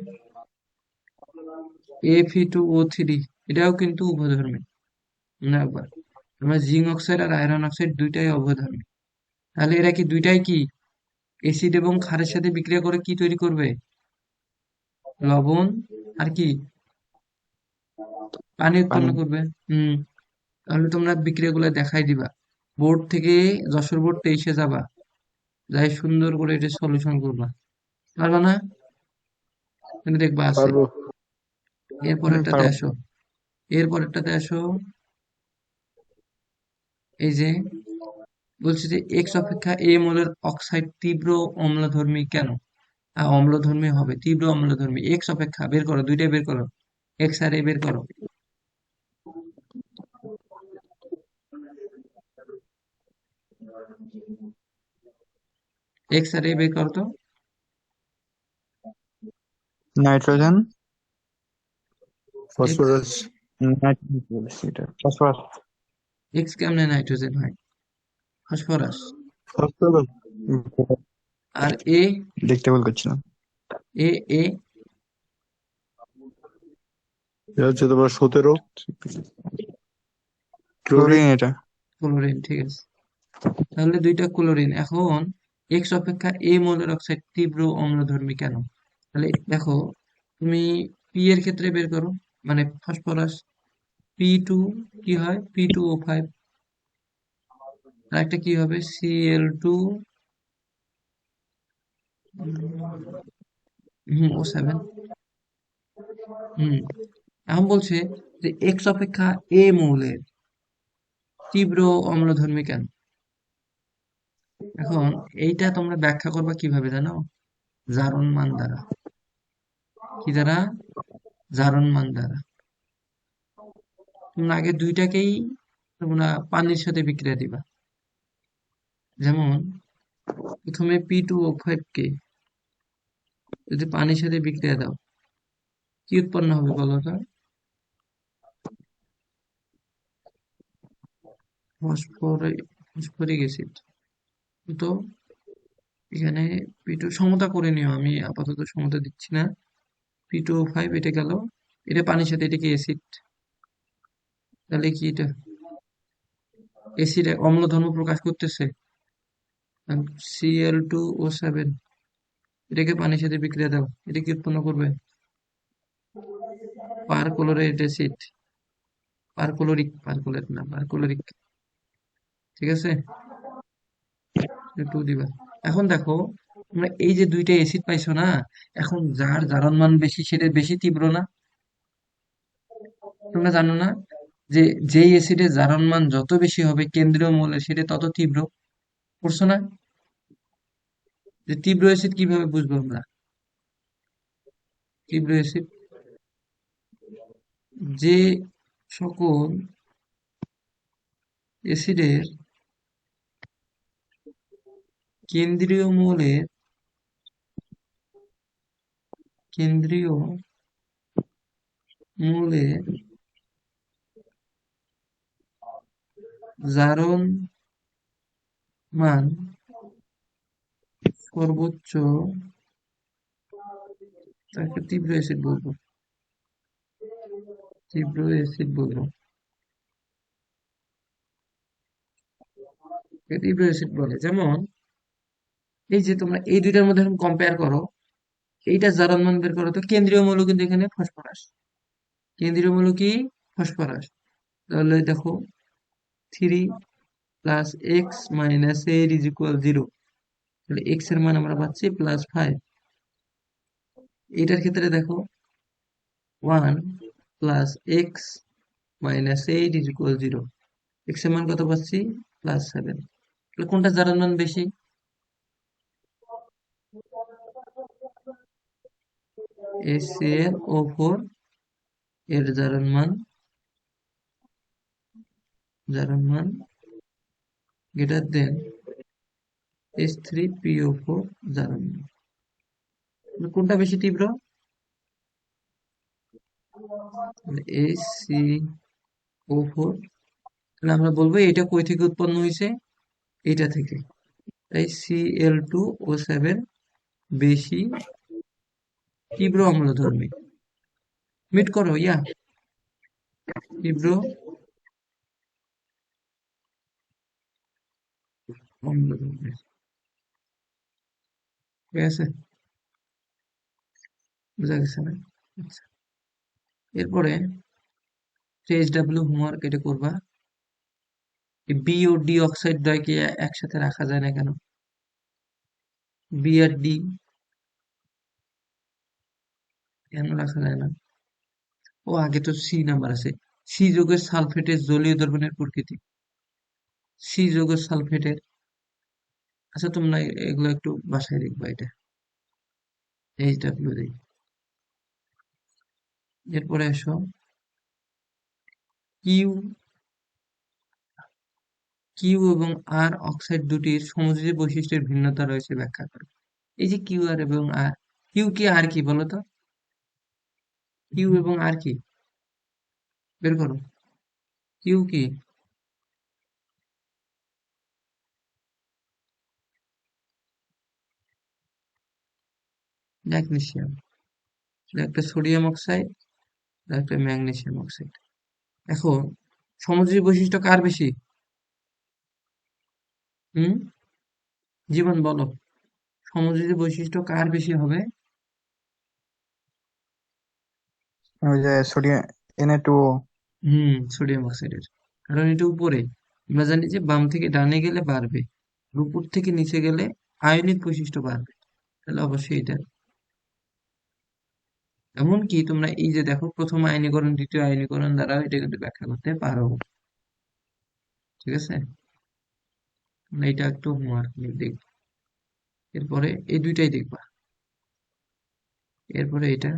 Fe2O3, এটাও কিন্তু উভধর্মী। না একবার, আমরা জিঙ্ক অক্সাইড আর আয়রন অক্সাইড দুইটাই অবধর্মী। তাহলে এরা কি দুইটাই কি অ্যাসিড এবং ক্ষারের সাথে বিক্রিয়া করে কি তৈরি করবে? লবণ, আর কি? পানি উৎপন্ন পানি। করবে। হুম তাহলে তোমরা বিক্রিয়াগুলো দেখাই দিবা। বোর্ড থেকে যশোর বোর্ড 23-এ যাবা, যাই সুন্দর করে এটা সলিউশন করবা। পারবা না? কিন্তু দেখবা আছে। পারবো। এরপরেরটাতে পারবো। আসো, এরপরেরটাতে আসো। এই যে বলছে যে এক্স অপেক্ষা এ মৌলের অক্সাইড তীব্র অম্লধর্মী কেন? অম্লধর্মী হবে, তীব্র অম্লধর্মী। এক্স অপেক্ষা বের করো, দুইটাই বের করো, এক্স আর এ বের করো। এক্স আর এ বের করো তো। নাইট্রোজেন। X, phosphorus. নাইট্রোজেন বলেছি এটা, ফসফরাস। এক্স কেমনে নাইট্রোজেন হয়? ফসফরাস। ফসফরাস। আর এ, দেখতে ভুল করছিলাম। এ, এ এটা হচ্ছে তোমার 17 ক্লোরিন। ক্লোরিন এটা। ক্লোরিন, ঠিক আছে। তাহলে দুইটা ক্লোরিন। এখন এক্স অপেক্ষা এ মৌলের অক্সাইড তীব্র অম্লধর্মী কেন? তাহলে দেখো, তুমি পি এর ক্ষেত্রে বের করো, মানে ফসফরাস। P2 কি হয়? P2O5। আর একটা কি হবে? Cl2, O7। হুম এখন বলছে যে এক্স অপেক্ষা এ মৌলের তীব্র অম্লধর্মী কেন? এখন এইটা তোমরা ব্যাখ্যা করবা কিভাবে জানো? জারণ মান দ্বারা। কি দ্বারা? জারণ মান দ্বারা। তোমরা আগে দুইটাকেই তোমরা পানির সাথে বিক্রিয়া দিবা। যেমন প্রথমে P2O5 কে যদি পানির সাথে বিক্রিয়া দাও, কি উৎপন্ন হবে বলো তো? Phosphoric acid. তো এখানে P2 সমতা করে নিও, আমি আপাতত সমতা দিচ্ছি না। P2O5 এটা গেল, এটা পানির সাথে, এটা কি অ্যাসিড? তাহলে কি এটা অ্যাসিড অম্ল ধর্ম প্রকাশ করতেছে। Cl2O7, এটাকে পানির সাথে বিক্রিয়া দাও, এটা কি উৎপন্ন করবে? পারক্লোরেট অ্যাসিড, পারক্লোরিক না, পারক্লোরিক। ঠিক আছে, একটু দিবা। এখন দেখো, তোমরা এই যে দুইটা অ্যাসিড পাইছো না, এখন যার জারণ মান বেশি সেটা বেশি তীব্র না? তোমরা জানো না যে যেই অ্যাসিডের জারণ মান যত বেশি হবে কেন্দ্রীয় মৌলের, সেটা তত তীব্র? পড়ছো না? যে তীব্র অ্যাসিড কিভাবে বুঝবো আমরা? তীব্র অ্যাসিড, যে সকল অ্যাসিডের কেন্দ্রীয় মৌলের, কেন্দ্রীয় মৌলের জারণ মান সর্বোচ্চ, তাকে তীব্র অ্যাসিড বলবো, তীব্র অ্যাসিড বলবো, একে তীব্র অ্যাসিড বলে। যেমন এই যে তোমরা এই দুইটার মধ্যে কম্পেয়ার করো, এইটা জারণ মান বের করো, তো কেন্দ্রীয় মৌল কিন্তু এখানে ফসফরাস, কেন্দ্রীয় মৌল কি? ফসফরাস। তাহলে দেখো 3 + x - 8 = 0, তাহলে x এর মান আমরা পাচ্ছি +5। এটার ক্ষেত্রে দেখো 1 + x - 8 = 0, x এর মান কত পাচ্ছি? +7। তাহলে কোনটা জারণ মান বেশি? HClO4 এর জারণ মান গ্রেটার দেন H3PO4 জারণ মান। তাহলে কোনটা বেশি তীব্র? HCO4। তাহলে আমরা বলবো এটা কই থেকে উৎপন্ন হয়েছে? এটা থেকে। তাই Cl2O7 বেশি তীব্র অম্লধর্মী। মিট করো তীব্র অম্লধর্মী। ঠিক আছে, বোঝা গেছে না? আচ্ছা, এরপরে HW হোমওয়ার্ক এটা করবা। বি ও ডি অক্সাইড দ্বয়কে একসাথে রাখা যায় না কেন? বি আর ডি কেন রাখা যায় না? ও আগে তো সি নাম্বার আছে। সি যৌগের সালফেটের জলীয় দ্রবণের প্রকৃতি। সি যৌগের সালফেটের, আচ্ছা তোমরা এগুলো একটু বাসায় দেখবা, এটা HW দিই। এরপরে আসো কিউ কিউ এবং আর অক্সাইড দুটির সমযোজী বৈশিষ্ট্যের ভিন্নতা রয়েছে, ব্যাখ্যা করো। এই যে কিউ আর এবং আর, কিউ কি আর কি বলো তো? কিউ এবং আর কি বের করো। কিউ কি? ম্যাগনেসিয়াম। একটা সোডিয়াম অক্সাইড, একটা ম্যাগনেসিয়াম অক্সাইড। এখন সমযোজী বৈশিষ্ট্য কার বেশি? হুম, জীবন বলো, সমযোজী বৈশিষ্ট্য কার বেশি হবে? ওই যে সোডিয়াম Na2O। সোডিয়াম অক্সাইডের। কারণ এটা উপরে, আমরা জানি যে বাম থেকে ডানে গেলে বাড়বে, আর উপর থেকে নিচে গেলে আয়নিক বৈশিষ্ট্য বাড়বে, তাহলে অবশ্যই এটা। এমনকি তোমরা এই যে দেখো, প্রথম আয়নীকরণ দ্বিতীয় আয়নীকরণ দ্বারা এটা কিন্তু ব্যাখ্যা করতে পারো। ঠিক আছে, তোমরা এটা একটু হোমওয়ার্ক দেখবে। এরপরে এই দুইটাই দেখবা। এরপরে এটা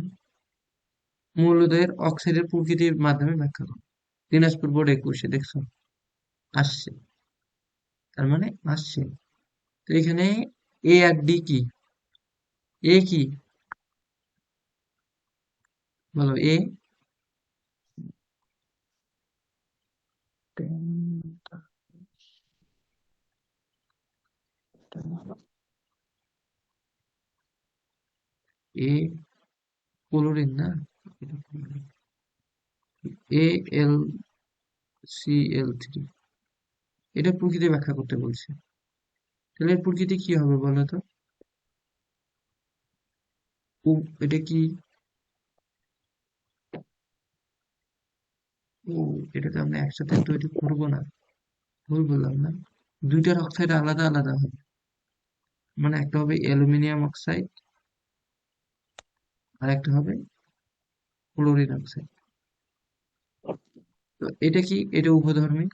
মৌলদ্বয়ের অক্সাইডের প্রকৃতির মাধ্যমে ব্যাখ্যা করো। দিনাজপুর বোর্ড 21-এ দেখছো, আসছে, তার মানে আসছে। তো এখানে এ আর ডি কি? এ কি বলো? এ এ ক্লোরিন না, AlCl3, এটা প্রকৃতি ব্যাখ্যা করতে বলছে। তাহলে এর প্রকৃতি কি হবে বলো তো? এটা কি? ও, এটা তো আমরা একসাথে তৈরি করবো না, ভুল বললাম না? দুইটার অক্সাইড আলাদা আলাদা হবে, মানে একটা হবে অ্যালুমিনিয়াম অক্সাইড আর একটা হবে ক্লোরিন অক্সাইড। তো এটা কি? এটা উভধর্মী।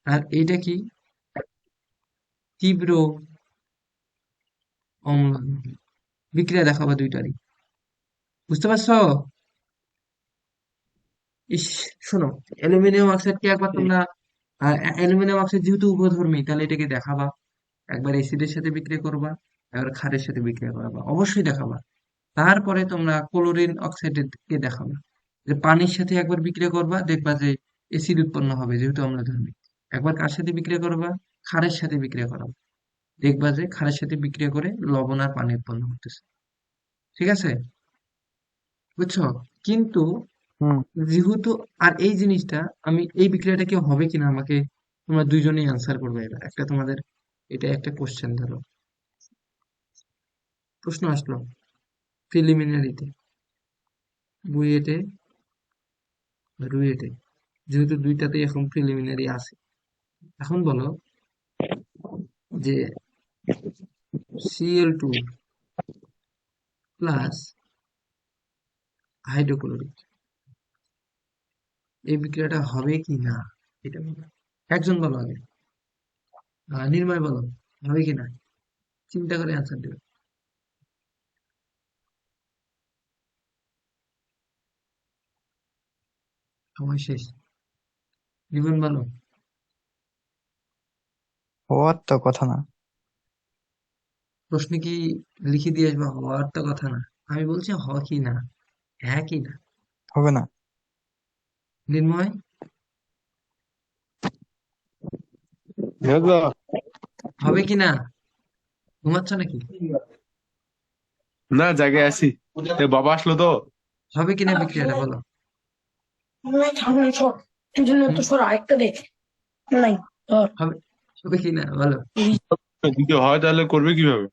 আর এটা কি? তীব্র অম্লধর্মী। বিক্রিয়া দেখাবা দুইটারই, বুঝতে পারছো? ইস, শোনো, অ্যালুমিনিয়াম অক্সাইডকে একবার তোমরা, অ্যালুমিনিয়াম অক্সাইড যেহেতু উভধর্মী, তাহলে এটাকে দেখাবা, একবার অ্যাসিডের সাথে বিক্রিয়া করবা, একবার ক্ষারের সাথে বিক্রিয়া করাবা, অবশ্যই দেখাবা। তারপরে তোমরা ক্লোরিন অক্সাইডকে দেখাবা, যে পানির সাথে একবার বিক্রিয়া করবা, দেখবা যে অ্যাসিড উৎপন্ন হবে যেহেতু অম্লধর্মী। একবার কার সাথে বিক্রিয়া করবা? ক্ষারের সাথে বিক্রিয়া করাবা, দেখবা যে ক্ষারের সাথে বিক্রিয়া করে লবণ আর পানি উৎপন্ন করতেছে। ঠিক আছে, বুঝছো? কিন্তু হুম। যেহেতু আর এই জিনিসটা আমি এই বিক্রিয়াটা কি হবে কিনা আমাকে তোমরা দুইজনেই অ্যান্সার করবে। এবার একটা তোমাদের এটা একটা কোশ্চেন, ধরো প্রশ্ন আসলো প্রিলিমিনারিতে, বুয়েটে, রুয়েটে, যেহেতু দুইটাতেই এখন প্রিলিমিনারি আছে, এখন বলো যে Cl2 প্লাস হাইড্রোক্লোরিক এই বিক্রিয়াটা হবে কি না, এটা বলো। একজন বলো আগে, নির্ময় বলো, হবে কি না, চিন্তা করে অ্যান্সার দেবে। সময় শেষ। নির্ময় বলো। হওয়ার তো কথা না। প্রশ্নে কি লিখে দিয়ে আসবা হওয়ার তো কথা না? আমি বলছি হ কি না, হ্যাঁ কি না। হবে না। নির্ময়, বুঝলো? হবে কি না, ঘুমাচ্ছ নাকি? না, জায়গায় আছি। বাবা আসলো তো। হবে কিনা বিক্রিয়াটা বলো। সামনে সর, দুজনে হুম? তো সর, আরেকটা দে নাই ধর। হবে, হবে কিনা বলো। যদি হয় তাহলে করবে কিভাবে?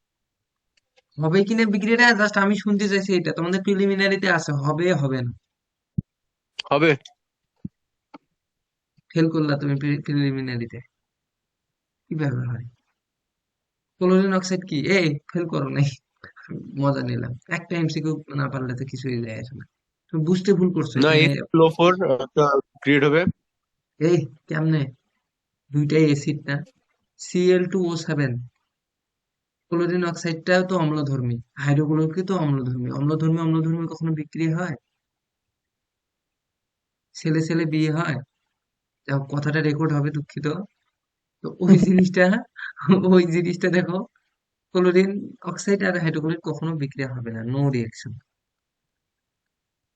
হবে কিনা বিক্রিয়াটা জাস্ট আমি শুনতে চাইছি, এটা তোমাদের প্রিলিমিনারিতে আছে, হবে হবে না। হবে। ফেল করলা তুমি প্রিলিমিনারিতে, কিভাবে হয়? ক্লোরিন অক্সাইড কি ফেল করো নাই, মজা নিলাম। একটা এমসিকিউ না পারলে তো কিছুই যায় আসে না। তুমি বুঝতে ভুল করছো না, এখানে। H2O4 একটা ক্রিয়েট হবে। এই কেমনে, দুইটাই অ্যাসিড না, Cl2O7, ক্লোরিন অক্সাইডটাও তো অম্লধর্মী, হাইড্রোক্লোরিক তো অম্লধর্মী। অম্লধর্মী অম্লধর্মী কখনো বিক্রিয়া হয়? ছেলে ছেলে বিয়ে হয়? যাও, কথাটা রেকর্ড হবে, দুঃখিত। তো ওই জিনিসটা দেখো, ক্লোরিন অক্সাইড আর হাইড্রোক্লোরিক কখনো বিক্রিয়া হবে না, নো রিয়াকশন।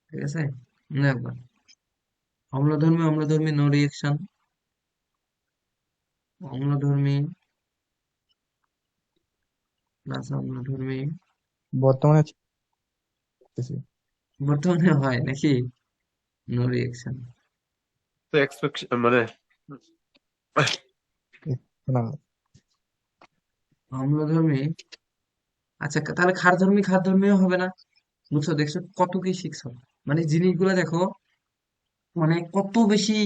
ঠিক আছে, মনে রাখবা, অম্লধর্মী অম্লধর্মী নো রিয়াকশন, অম্লধর্মী প্লাস অম্লধর্মী বর্তমানে চলতেছে। বর্তমানে হয় নাকি, নো রিয়াকশন। তো এক্সপেকশন মানে না, অম্লধর্মী, আচ্ছা তাহলে ক্ষারধর্মী ক্ষারধর্মীও হবে না। বুঝছো, দেখছো কত কি শিখছো, মানে জিনিসগুলো দেখো, মানে কত বেশি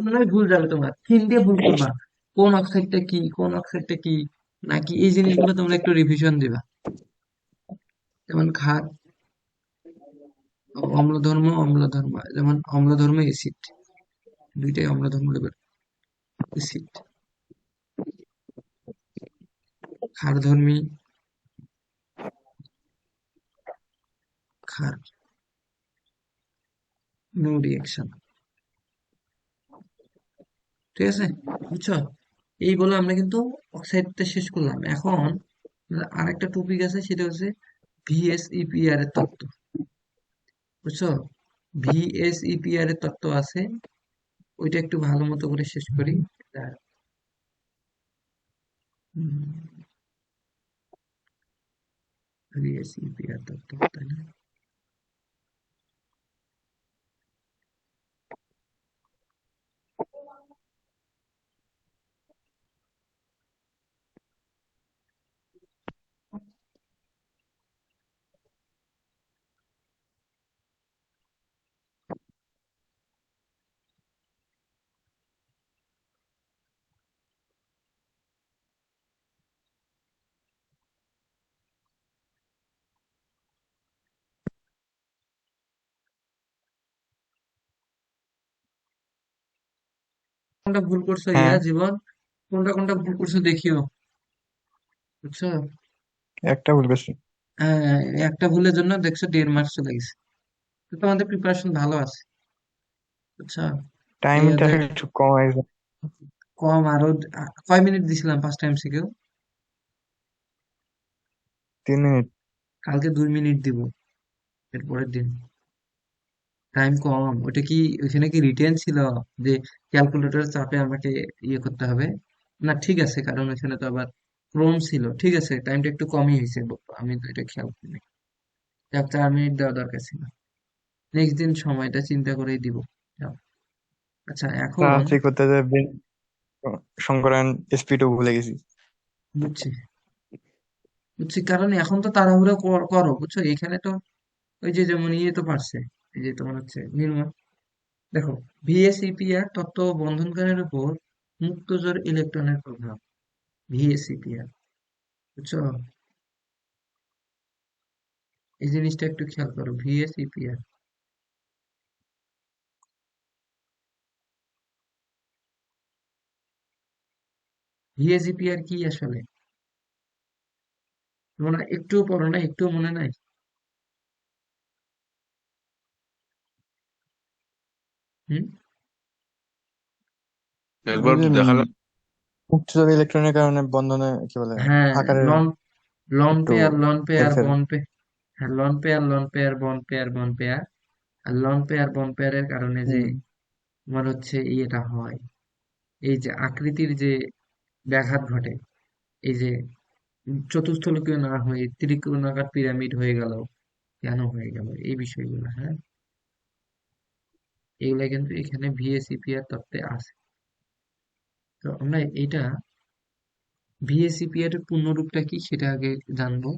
মানে ভুল যাবে, তোমার থিম দিয়ে ভুল করবা, কোন অক্সাইডটা কি কোন অক্সাইডটা কি নাকি, এই জিনিসগুলো তোমরা একটু রিভিশন দিবা। যেমন ক্ষার, অম্লধর্ম অম্লধর্ম, যেমন অম্লধর্ম এসিড, দুইটাই অম্লধর্ম লেভেল এসিড। ক্ষারধর্মী, ক্ষার, নো রিয়াকশন। ঠিক আছে, বুঝছো? এই বলে আমরা কিন্তু অক্সাইডটা শেষ করলাম। এখন আরেকটা টপিক আছে, সেটা হচ্ছে ভিএসইপিআর এর তত্ত্ব। বুঝছো, ভিএসইপিআর এর তত্ত্ব আছে, ওইটা একটু ভালো মতো করে শেষ করি। ভিএসইপিআর তত্ত্ব, তাই না? কোনটা ভুল করছো হ্যাঁ, জীবন, কোনটা কোনটা ভুল করছো দেখিও। বুঝছো, একটা ভুল করছি। হ্যাঁ, একটা ভুলের জন্য দেখছো 1.5 মাস চলে গেছে। তো তোমাদের প্রিপারেশন ভালো আছে, বুঝছো। এই টাইমটা অধ্যায় একটু কম হয়েছে। কম, আরো কয় মিনিট দিছিলাম ফার্স্ট টাইম শিখেও? 3 মিনিট। কালকে 2 মিনিট দিব, এর পরের দিন টাইম কম। ওইটা কি, ওইখানে কি রিটেন ছিল যে ক্যালকুলেটর চাপে আমাকে ইয়ে করতে হবে? না ঠিক আছে, কারণ এখানে তো আবার ক্রোম ছিল। ঠিক আছে, টাইমটা একটু কমই হয়েছে, আমি তো এটা খেয়াল করিনি। যাক, 4 মিনিট দেওয়া দরকার ছিল। নেক্সট দিন সময়টা চিন্তা করেই দিব। যাও। আচ্ছা, এখন ট্রান্সফার করতে যে সংকরায়ন স্পিডও ভুলে গেছি। বুঝছি বুঝছি, কারণ এখন তো তাড়াহুড়ো করো, বুঝছো? এখানে তো ওই যে যেমন ইয়ে তো পারছে, এই যে তোমার হচ্ছে নির্মল। দেখো, ভিএসইপিআর তত্ত্ব ও বন্ধনকারের উপর মুক্ত জোর ইলেকট্রনের প্রভাব। ভিএসইপিআর, বুঝছো? এই জিনিসটা একটু খেয়াল করো, ভিএসইপিআর। ভিএসইপিআর কি আসলে? তোমরা একটুও পড়ো না, একটুও মনে নাই? হুম। ওই একবার যে দেখালাম। উচ্চতর ইলেকট্রনের কারণে বন্ধনে কি বলে হ্যাঁ, আকারের লন লন একটু পেয়ার, লন পেয়ার, হেরফের। বন পে হ্যাঁ, lone pair, lone pair, bond pair, bond pair. আর লন পেয়ার, বন পেয়ারের কারণে যে হুম। তোমার হচ্ছে ইয়েটা হয়, এই যে আকৃতির যে ব্যাঘাত ঘটে, এই যে চতুস্থলকীয় না হয়ে ত্রিকোণাকার পিরামিড হয়ে গেল, কেন হয়ে গেল, এই বিষয়গুলো, হ্যাঁ, এগুলা কিন্তু এখানে ভিএসইপিআর তত্ত্বে আছে। তো আমরা এটা ভিএসইপিআর এর পূর্ণরূপটা কি সেটা আগে জানবো।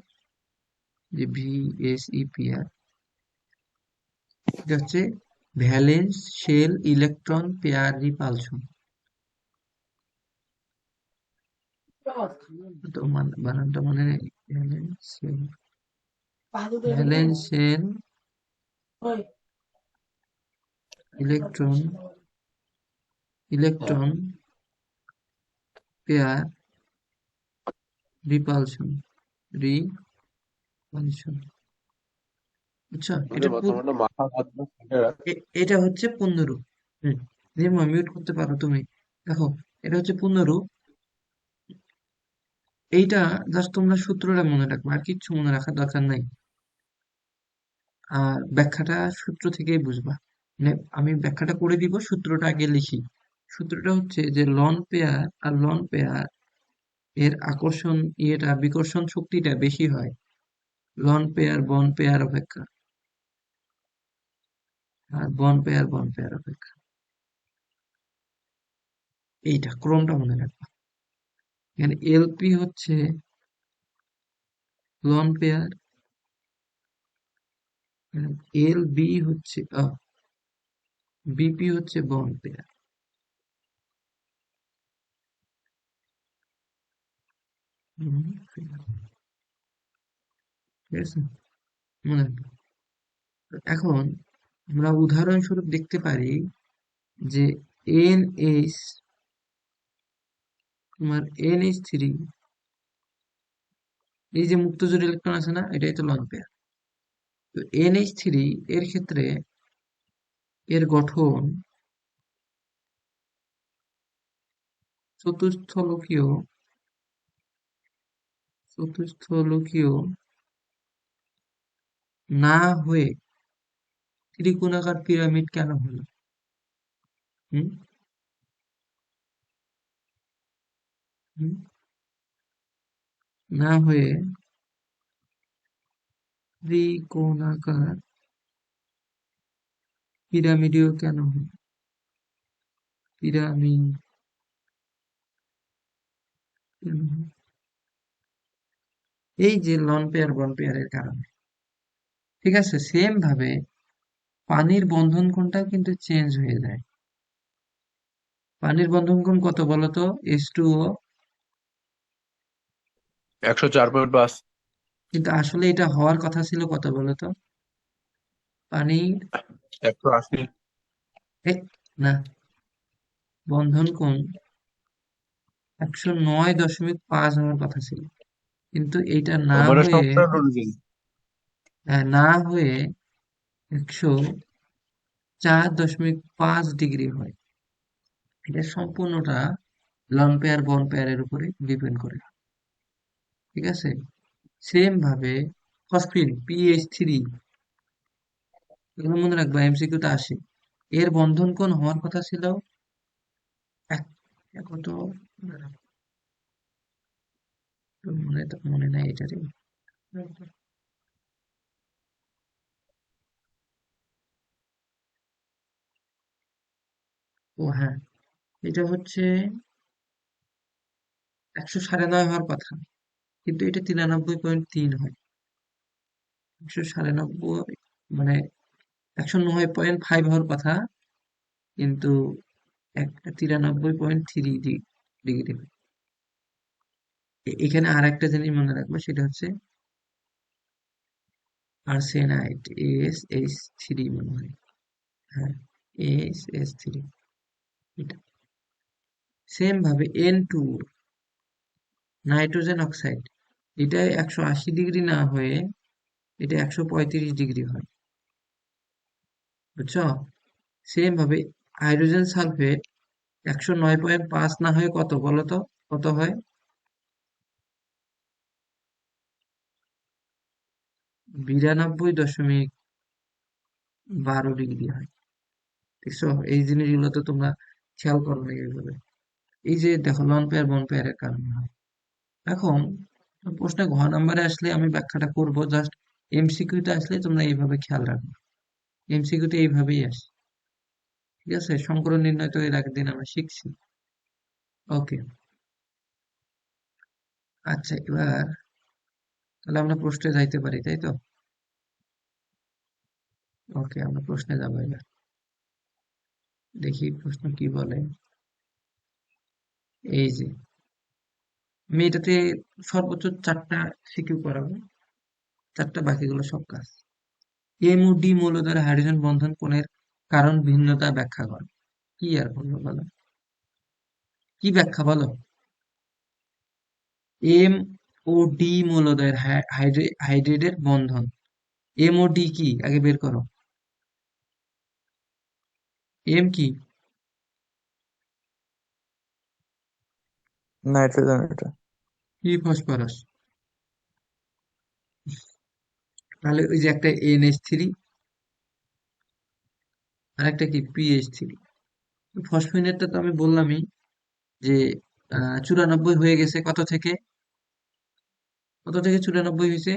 যে ভিএসইপিআর, এটা হচ্ছে valence shell electron pair repulsion. তো বানানটা মনে নেই। Valence shell, valence shell electron electron pair repulsion, repulsion. আচ্ছা, মানে বর্তমানে মাথা হাত পা ফেটে রাখ। এটা হচ্ছে পূর্ণরূপ। হুম, নির্মল, মিউট করতে পারো তুমি। দেখো, এটা হচ্ছে পূর্ণরূপ। এইটা জাস্ট তোমরা সূত্রটা মনে রাখবে, আর কিচ্ছু মনে রাখার দরকার নাই। আর ব্যাখ্যাটা সূত্র থেকেই বুঝবা। মানে আমি ব্যাখ্যাটা করে দিব, সূত্রটা আগে লিখি। সূত্রটা হচ্ছে যে লন পেয়ার আর লন পেয়ার এর আকর্ষণ বিকর্ষণ শক্তিটা বেশি হয় লন পেয়ার বন পেয়ার অপেক্ষা, আর বন পেয়ার অপেক্ষা। এইটা ক্রমটা মনে রাখবা। এখানে এলপি হচ্ছে লন পেয়ার, এল বি হচ্ছে বিপি হচ্ছে বন পেয়ার। ঠিক আছে, মনে রাখবা। এখন আমরা উদাহরণস্বরূপ দেখতে পারি যে NH, তোমার NH3, এই যে মুক্তজোড় ইলেকট্রন আছে না, এটাই তো লন পেয়ার। তো NH3 এর ক্ষেত্রে এর গঠন চতুস্থলকীয় চতুস্থলকীয় না হয়ে ত্রিকোণাকার পিরামিড কেন হলো? হুম হুম না হয়ে ত্রিকোণাকার পিরামিডীয় কেন হলো? পিরামিড কেন হলো? এই যে লন পেয়ার বন পেয়ারের কারণে। ঠিক আছে, সেম ভাবে পানির বন্ধন কোণটাও কিন্তু চেঞ্জ হয়ে যায়। পানির বন্ধন কোণ কত বলতো? H2O। 104.5। কিন্তু আসলে এটা হওয়ার কথা ছিল কত বলতো? পানি 180। এক, না, বন্ধন কোণ 109.5 হওয়ার কথা ছিল, কিন্তু এইটা না ওভারের হয়ে, সংখ্যা অনুযায়ী না হয়ে 104.5 ডিগ্রি হয়। এটা সম্পূর্ণটা লন পেয়ার বন পেয়ারের উপরে ডিপেন্ড করে। ঠিক আছে, সেম ভাবে ফসফিন PH3, এগুলো মনে রাখবা, MCQতে আসে। এর বন্ধন কোণ হওয়ার কথা ছিল এক, কত, তোর মনে নাই এটারে। ও হ্যাঁ, এটা হচ্ছে 109.5 হওয়ার কথা, কিন্তু এটা 93.3 হয়। 109.5 মানে 109.5 হওয়ার কথা, কিন্তু 93.3 ডিগ্রি হয়। এখানে আর একটা জিনিস মনে রাখবো, সেটা হচ্ছে আর্সেনাইট, AsH3 মনে হয়। হ্যাঁ, AsH3, এটা সেম ভাবে N2 নাইট্রোজেন অক্সাইড, এটা 180 ডিগ্রি না হয়ে এটা 135 ডিগ্রি হয়, বুঝছো? সেম ভাবে হাইড্রোজেন সালফেট 109.5 না হয়ে কত বলো তো, কত হয়? 92.12 ডিগ্রি হয়। দেখছো, এই জিনিসগুলো তো তোমরা খেয়াল করো না এইভাবে। এই যে দেখো, লন পেয়ার বন পেয়ারের কারণে হয়। এখন প্রশ্নে ঘ নাম্বারে আসলে আমি ব্যাখ্যাটা করব, জাস্ট এমসিকিউতে আসলে তোমরা এইভাবে খেয়াল রাখবে। এমসিকিউতে এইভাবেই আসে, ঠিক আছে? সংকরণ নির্ণয় তো এর আগের দিন আমরা শিখছি। ওকে, আচ্ছা, এবার তাহলে আমরা প্রশ্নে যাইতে পারি, তাই তো? ওকে, আমরা প্রশ্নে যাবো এবার। দেখি প্রশ্ন কি বলে। এই যে আমি এটাতে সর্বোচ্চ 4টা সিকিউ করাবো, 4টা, বাকিগুলো সব কাজ। এম ও ডি মৌল দ্বারা হাইড্রোজেন বন্ধন কোণের কারণ ভিন্নতা ব্যাখ্যা করো। কি আর বলবো বলো, কি ব্যাখ্যা বলো? এম ও ডি মৌলদ্বয়ের হাইড্রেটের বন্ধন, এম ও ডি কি আগে বের করো। এম কি? নাইট্রোজেন এটা। কি ফসফরাস। তাহলে ওই যে একটা NH3 আর একটা কি PH3। ফসফেনেরটা তো আমি বললামই যে 94 হয়ে গেছে, কত থেকে? কত থেকে 94 হয়েছে?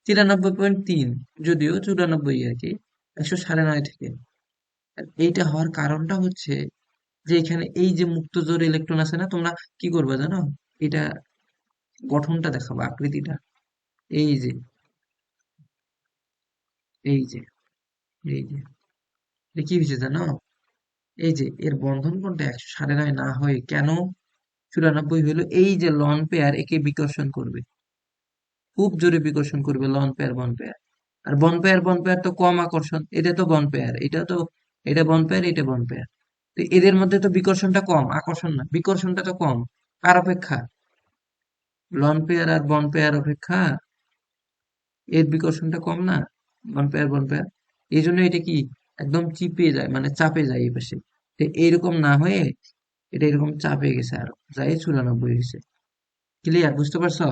93.3, যদিও 94 আর কি, 109.5 থেকে। আর এইটা হওয়ার কারণটা হচ্ছে যে এখানে এই যে মুক্ত জোড় ইলেকট্রন আছে না, তোমরা কি করবে জানো? এটা গঠনটা দেখাবো, আকৃতিটা। এই যে এই যে এই যে এটা কি হয়েছে জানো? এই যে এর বন্ধন কোণটা 109.5 না হয়ে কেন 94 হলো? এই যে লন পেয়ার একে বিকর্ষণ করবে, খুব জোরে বিকর্ষণ করবে লন পেয়ার বন পেয়ার। আর বন পেয়ার তো কম আকর্ষণ, এটা তো বন পেয়ার, এটা তো, এটা বন পেয়ার, এটা বন পেয়ার। তো এদের মধ্যে তো বিকর্ষণটা কম, আকর্ষণ না, বিকর্ষণটা তো কম। কার অপেক্ষা? লন পেয়ার আর বন পেয়ার অপেক্ষা এর বিকর্ষণটা কম না, বন পেয়ার। এই জন্য এটা কি একদম চিপে যায়, মানে চাপে যায় এই পাশে। তো এইরকম না হয়ে এটা এরকম চাপে গেছে, আরো যাই 94 হয়েছে। ক্লিয়ার, বুঝতে পারছো?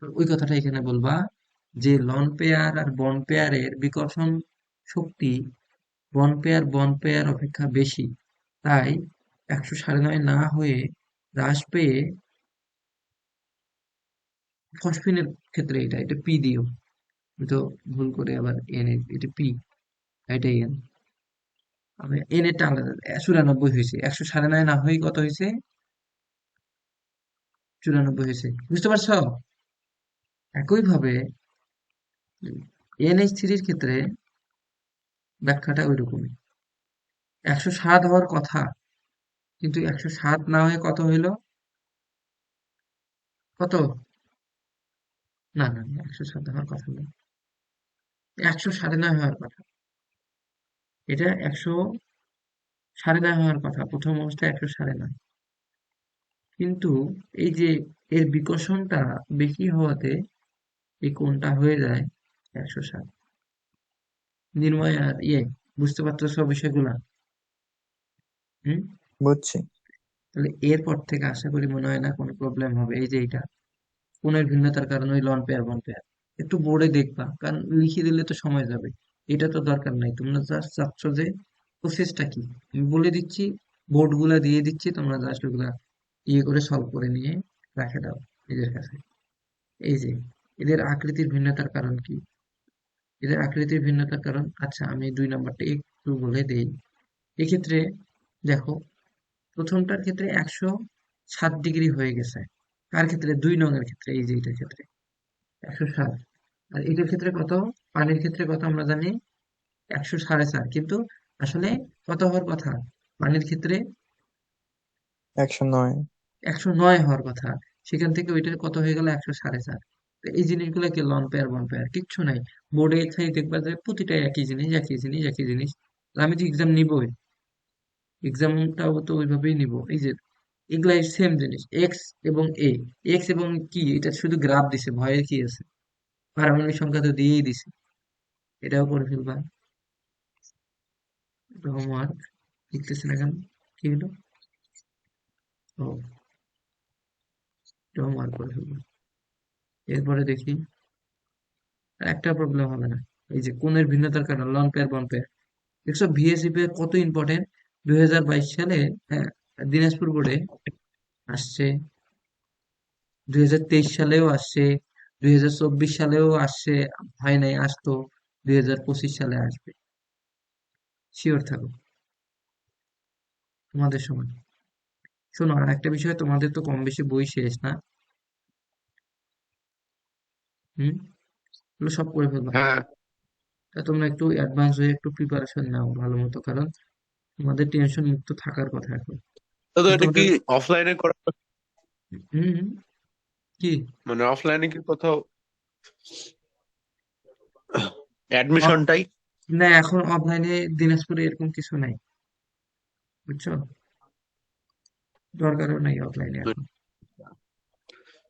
ওই কথাটা এখানে বলবা যে লন পেয়ার আর বন পেয়ারের বিকর্ষণ শক্তি বন পেয়ার অপেক্ষা বেশি, তাই 109.5 না হয়ে হ্রাস পেয়ে ফসফিনের ক্ষেত্রে এটা পি দিও। আমি তো ভুল করে আবার এন, এটা পি, এটাই এন। আমি এন এরটা আলাদা, 94 হয়েছে, 109.5 না হয়ে কত হয়েছে? 94 হয়েছে, বুঝতে পারছো? একইভাবে NH3 এর ক্ষেত্রে ব্যাখ্যাটা ওই রকমই, 107 হওয়ার কথা, কিন্তু 107 না হয়ে কত হইলো? কত? না না না, 107 হওয়ার কথা না, 109.5 হওয়ার কথা। এটা 109.5 হওয়ার কথা, প্রথম অবস্থায় 109.5, কিন্তু এই যে এর বিকর্ষণটা বেশি হওয়াতে এই কোণটা হয়ে যায় 107। নির্ময় আর বুঝতে পারছো সব বিষয়গুলা? হুম। বুঝছি। তাহলে এরপর থেকে আশা করি মনে হয় না কোনো প্রবলেম হবে। এই যে এটা কোণের ভিন্নতার কারণে ওই লন পেয়ার বন পেয়ার, একটু বোর্ডে দেখবা, কারণ লিখে দিলে তো সময় যাবে। এটা তো দরকার নাই, তোমরা জাস্ট চাচ্ছ যে প্রসেসটা কি আমি বলে দিচ্ছি, বোর্ড গুলা দিয়ে দিচ্ছি, তোমরা জাস্ট ওগুলা ইয়ে করে সলভ করে নিয়ে রেখে দাও নিজের কাছে। এই যে এদের আকৃতির ভিন্নতার কারণ কি? এদের আকৃতির ভিন্নতার কারণ, আচ্ছা আমি 2 নাম্বারটা একটু বলে দেই। এক্ষেত্রে দেখো, প্রথমটার ক্ষেত্রে 107 ডিগ্রি হয়ে গেছে। কার ক্ষেত্রে? 2 নং এর ক্ষেত্রে, এই যে এটার ক্ষেত্রে 107। আর এটার ক্ষেত্রে কত? পানির ক্ষেত্রে কত আমরা জানি? 104.5। কিন্তু আসলে কত হওয়ার কথা? পানির ক্ষেত্রে 109। 109 হওয়ার কথা। সেখান থেকে ওইটার কত হয়ে গেল? 104.5। তো এই জিনিসগুলোকে লন পেয়ার বন পেয়ার কিচ্ছু নাই। বোর্ডে খাই দেখবা যে প্রতিটা একই জিনিস একই জিনিস একই জিনিস। আর আমি তো এক্সাম নিবই, এক্সামটাও তো ওইভাবেই নিব। এই যে এগুলাই সেম জিনিস, এক্স এবং এ। এক্স এবং কি, এটা শুধু গ্রাফ দিছে, ভয়ের কি আছে? পারমাণবিক সংখ্যা তো দিয়েই দিছে, এটাও করে ফেলবা। হোমওয়ার্ক লিখতেছে না কেন? কি হলো? ও, হোমওয়ার্ক করে ফেলবা। এরপরে দেখি, আর একটা প্রবলেম হবে না। এই যে কোণের ভিন্নতার কারণ, লন পেয়ার বন পেয়ার। দেখছো ভিএসইপি এর কত ইম্পর্টেন্ট? 2022 সালে, হ্যাঁ, দিনাজপুর বোর্ডে আসছে, 2023 সালেও আসছে, 2024 সালেও আসছে, হয় নাই, আসতো, 2025 সালে আসবে। শিওর থাকো, তোমাদের সময়। শোনো, আর একটা বিষয়, তোমাদের তো কম বেশি বই শেষ না? হুম, এগুলো সব করে ফেলবা। হ্যাঁ, তা তোমরা একটু অ্যাডভান্স হয়ে একটু প্রিপারেশন নাও ভালো মতো, কারণ তোমাদের টেনশন মুক্ত থাকার কথা এখন। তো এটা কি তোমাদের অফলাইনে করা, হুম হুম, কি মানে অফলাইনে কি কোথাও অফ- অ্যাডমিশনটাই? না, এখন অফলাইনে দিনাজপুরে এরকম কিছু নাই, বুঝছো? দরকারও নাই অফলাইনে এখন।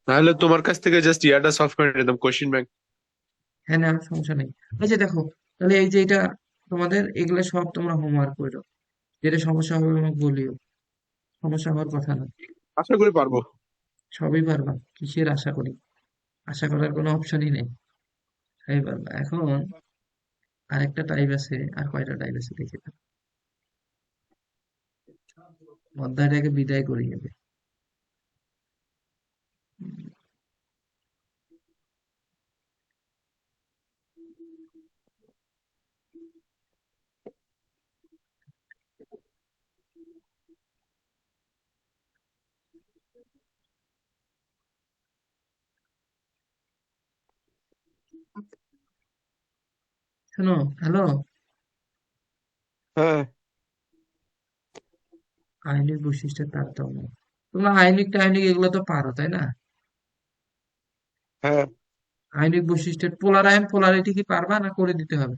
নাহলে তোমার কাছ থেকে জাস্ট ইয়াটা সলভ করে নিতাম, কোশ্চেন ব্যাংক। হ্যাঁ, না সমস্যা নেই। এই যে দেখো, তাহলে এই যে এটা তোমাদের, এগুলো সব তোমরা হোমওয়ার্ক করো। যেটা সমস্যা হবে আমাকে বলিও, সমস্যা হওয়ার কথা না। আশা করি পারবো। সবই পারবা, কিসের আশা করি? আশা করার কোনো অপশনই নেই, সবই পারবা। এখন আরেকটা টাইপ আছে, আর কয়টা টাইপ আছে দেখে নাও। অধ্যায়টাকে বিদায় করিয়ে নেবে। শোনো, হ্যালো, হ্যাঁ, আইনিক বৈশিষ্ট্যের তারতম্য। তোমরা আইনিক টাইনিক এগুলো তো পারো, তাই না? হ্যাঁ, আইনিক বৈশিষ্ট্যের পোলার আয়ন পোলারিটি কি পারবা, না করে দিতে হবে?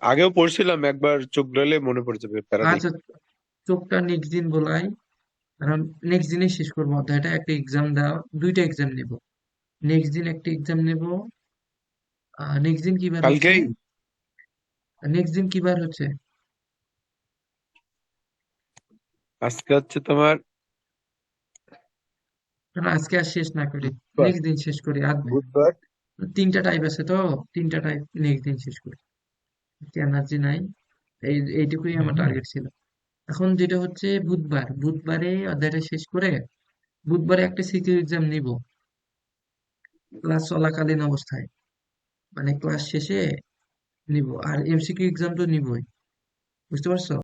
আগেও পড়ছিলাম একবার, চোখ গেলে মনে পড়ে যাবে, প্যারা নেই। আচ্ছা, চোখটা নেক্সট দিন বলাই, কারণ নেক্সট দিনই শেষ করবো অধ্যায়টা। একটা এক্সাম দাও, দুইটা এক্সাম নেব। নেক্সট দিন একটা এক্সাম নেব। নেক্সট দিন কি বার হচ্ছে? কালকেই। নেক্সট দিন কি বার হচ্ছে? আজকে হচ্ছে তোমার কারণ আজকে আর শেষ না করি, বুধবার। নেক্সট দিন শেষ করি। আর বুধবার। 3টা টাইপ আছে তো, 3টা টাইপ নেক্সট দিন শেষ করি। এনার্জি নাই, এইটুকুই আমার টার্গেট ছিল। এখন যেটা হচ্ছে, বুধবার, বুধবারে অধ্যায়টা শেষ করে বুধবারে একটা সিকিউ এক্সাম নিব, ক্লাস চলাকালীন অবস্থায়, মানে ক্লাস শেষে নিব। আর এমসিকিউ এক্সাম তো নিবই, বুঝতে পারছো?